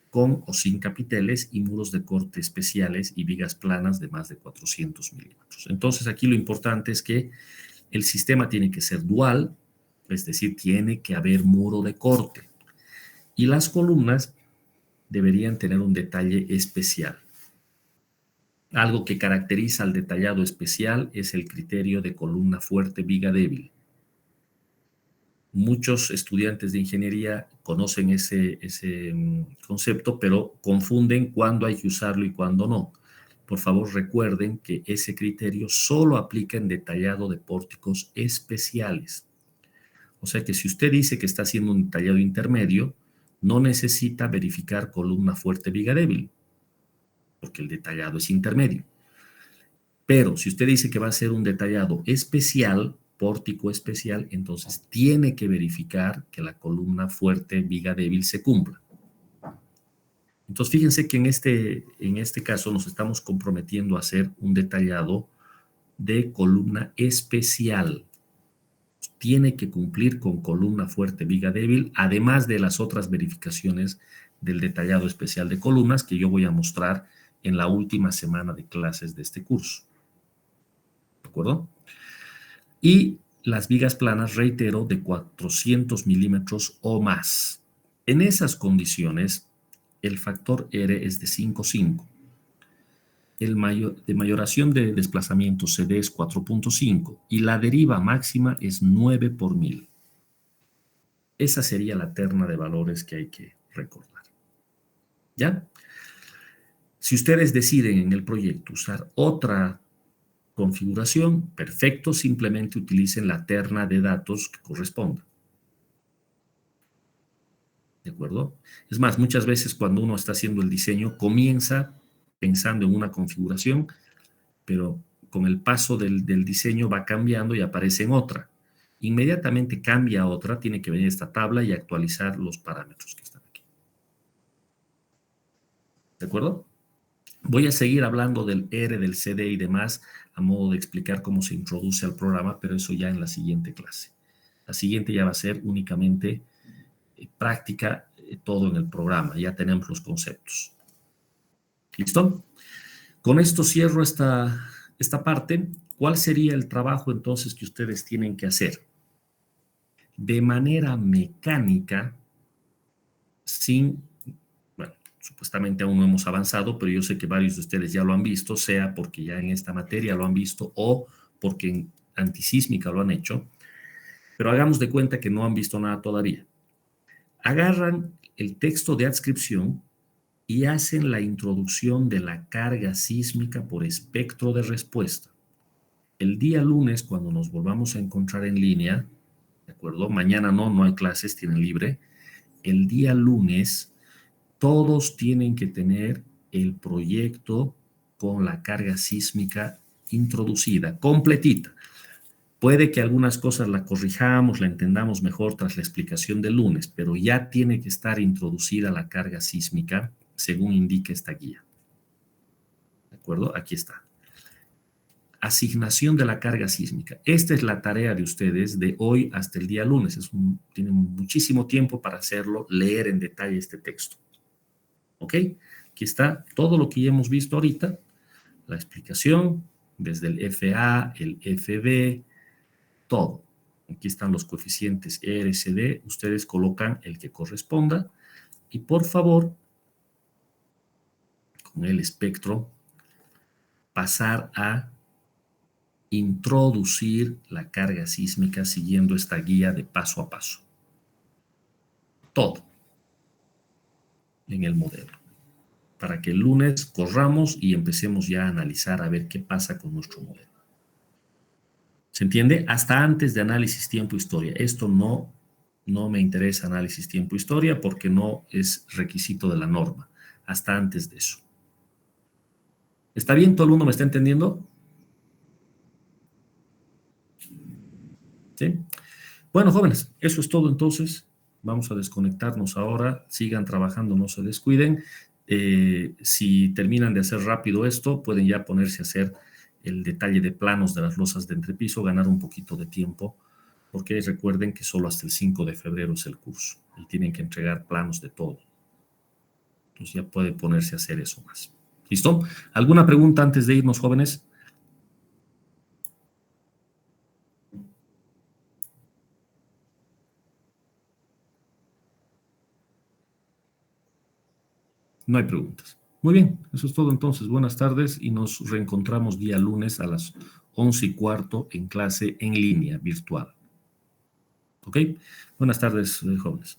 con o sin capiteles y muros de corte especiales y vigas planas de más de 400 milímetros. Entonces, aquí lo importante es que el sistema tiene que ser dual, es decir, tiene que haber muro de corte. Y las columnas deberían tener un detalle especial. Algo que caracteriza al detallado especial es el criterio de columna fuerte, viga débil. Muchos estudiantes de ingeniería conocen ese concepto, pero confunden cuándo hay que usarlo y cuándo no. Por favor, recuerden que ese criterio solo aplica en detallado de pórticos especiales. O sea que si usted dice que está haciendo un detallado intermedio, no necesita verificar columna fuerte, viga débil, porque el detallado es intermedio. Pero si usted dice que va a hacer un detallado especial, pórtico especial, entonces tiene que verificar que la columna fuerte, viga débil se cumpla. Entonces, fíjense que en este caso nos estamos comprometiendo a hacer un detallado de columna especial. Tiene que cumplir con columna fuerte, viga débil, además de las otras verificaciones del detallado especial de columnas que yo voy a mostrar en la última semana de clases de este curso. ¿De acuerdo? Y las vigas planas, reitero, de 400 milímetros o más. En esas condiciones, el factor R es de 5,5. De mayoración de desplazamiento CD es 4,5 y la deriva máxima es 9 por 1000. Esa sería la terna de valores que hay que recordar. ¿Ya? Si ustedes deciden en el proyecto usar otra configuración, perfecto, simplemente utilicen la terna de datos que corresponda. ¿De acuerdo? Es más, muchas veces cuando uno está haciendo el diseño, comienza pensando en una configuración, pero con el paso del diseño va cambiando y aparece en otra. Inmediatamente cambia a otra, tiene que venir esta tabla y actualizar los parámetros que están aquí. ¿De acuerdo? Voy a seguir hablando del R, del CD y demás, a modo de explicar cómo se introduce al programa, pero eso ya en la siguiente clase. La siguiente ya va a ser únicamente práctica, todo en el programa. Ya tenemos los conceptos. ¿Listo? Con esto cierro esta parte. ¿Cuál sería el trabajo entonces que ustedes tienen que hacer? De manera mecánica, bueno, supuestamente aún no hemos avanzado, pero yo sé que varios de ustedes ya lo han visto, sea porque ya en esta materia lo han visto o porque en antisísmica lo han hecho, pero hagamos de cuenta que no han visto nada todavía. Agarran el texto de adscripción y hacen la introducción de la carga sísmica por espectro de respuesta. El día lunes, cuando nos volvamos a encontrar en línea, ¿de acuerdo? Mañana no hay clases, tienen libre. El día lunes, todos tienen que tener el proyecto con la carga sísmica introducida, completita. Puede que algunas cosas la corrijamos, la entendamos mejor tras la explicación del lunes, pero ya tiene que estar introducida la carga sísmica según indica esta guía. ¿De acuerdo? Aquí está. Asignación de la carga sísmica. Esta es la tarea de ustedes de hoy hasta el día lunes. Tienen muchísimo tiempo para hacerlo, leer en detalle este texto. ¿Ok? Aquí está todo lo que ya hemos visto ahorita, la explicación, desde el FA, el FB, todo. Aquí están los coeficientes RCD, ustedes colocan el que corresponda y por favor, con el espectro, pasar a introducir la carga sísmica siguiendo esta guía de paso a paso. Todo en el modelo. Para que el lunes corramos y empecemos ya a analizar a ver qué pasa con nuestro modelo. ¿Se entiende? Hasta antes de análisis tiempo-historia. Esto no me interesa análisis tiempo-historia porque no es requisito de la norma. Hasta antes de eso. ¿Está bien? ¿Todo el mundo me está entendiendo? ¿Sí? Bueno, jóvenes, eso es todo entonces. Vamos a desconectarnos ahora. Sigan trabajando, no se descuiden. Si terminan de hacer rápido esto, pueden ya ponerse a hacer el detalle de planos de las losas de entrepiso, ganar un poquito de tiempo, porque recuerden que solo hasta el 5 de febrero es el curso y tienen que entregar planos de todo. Entonces ya puede ponerse a hacer eso más. ¿Listo? ¿Alguna pregunta antes de irnos, jóvenes? No hay preguntas. Muy bien, eso es todo entonces. Buenas tardes y nos reencontramos día lunes a las 11:15 en clase en línea virtual. ¿Ok? Buenas tardes, jóvenes.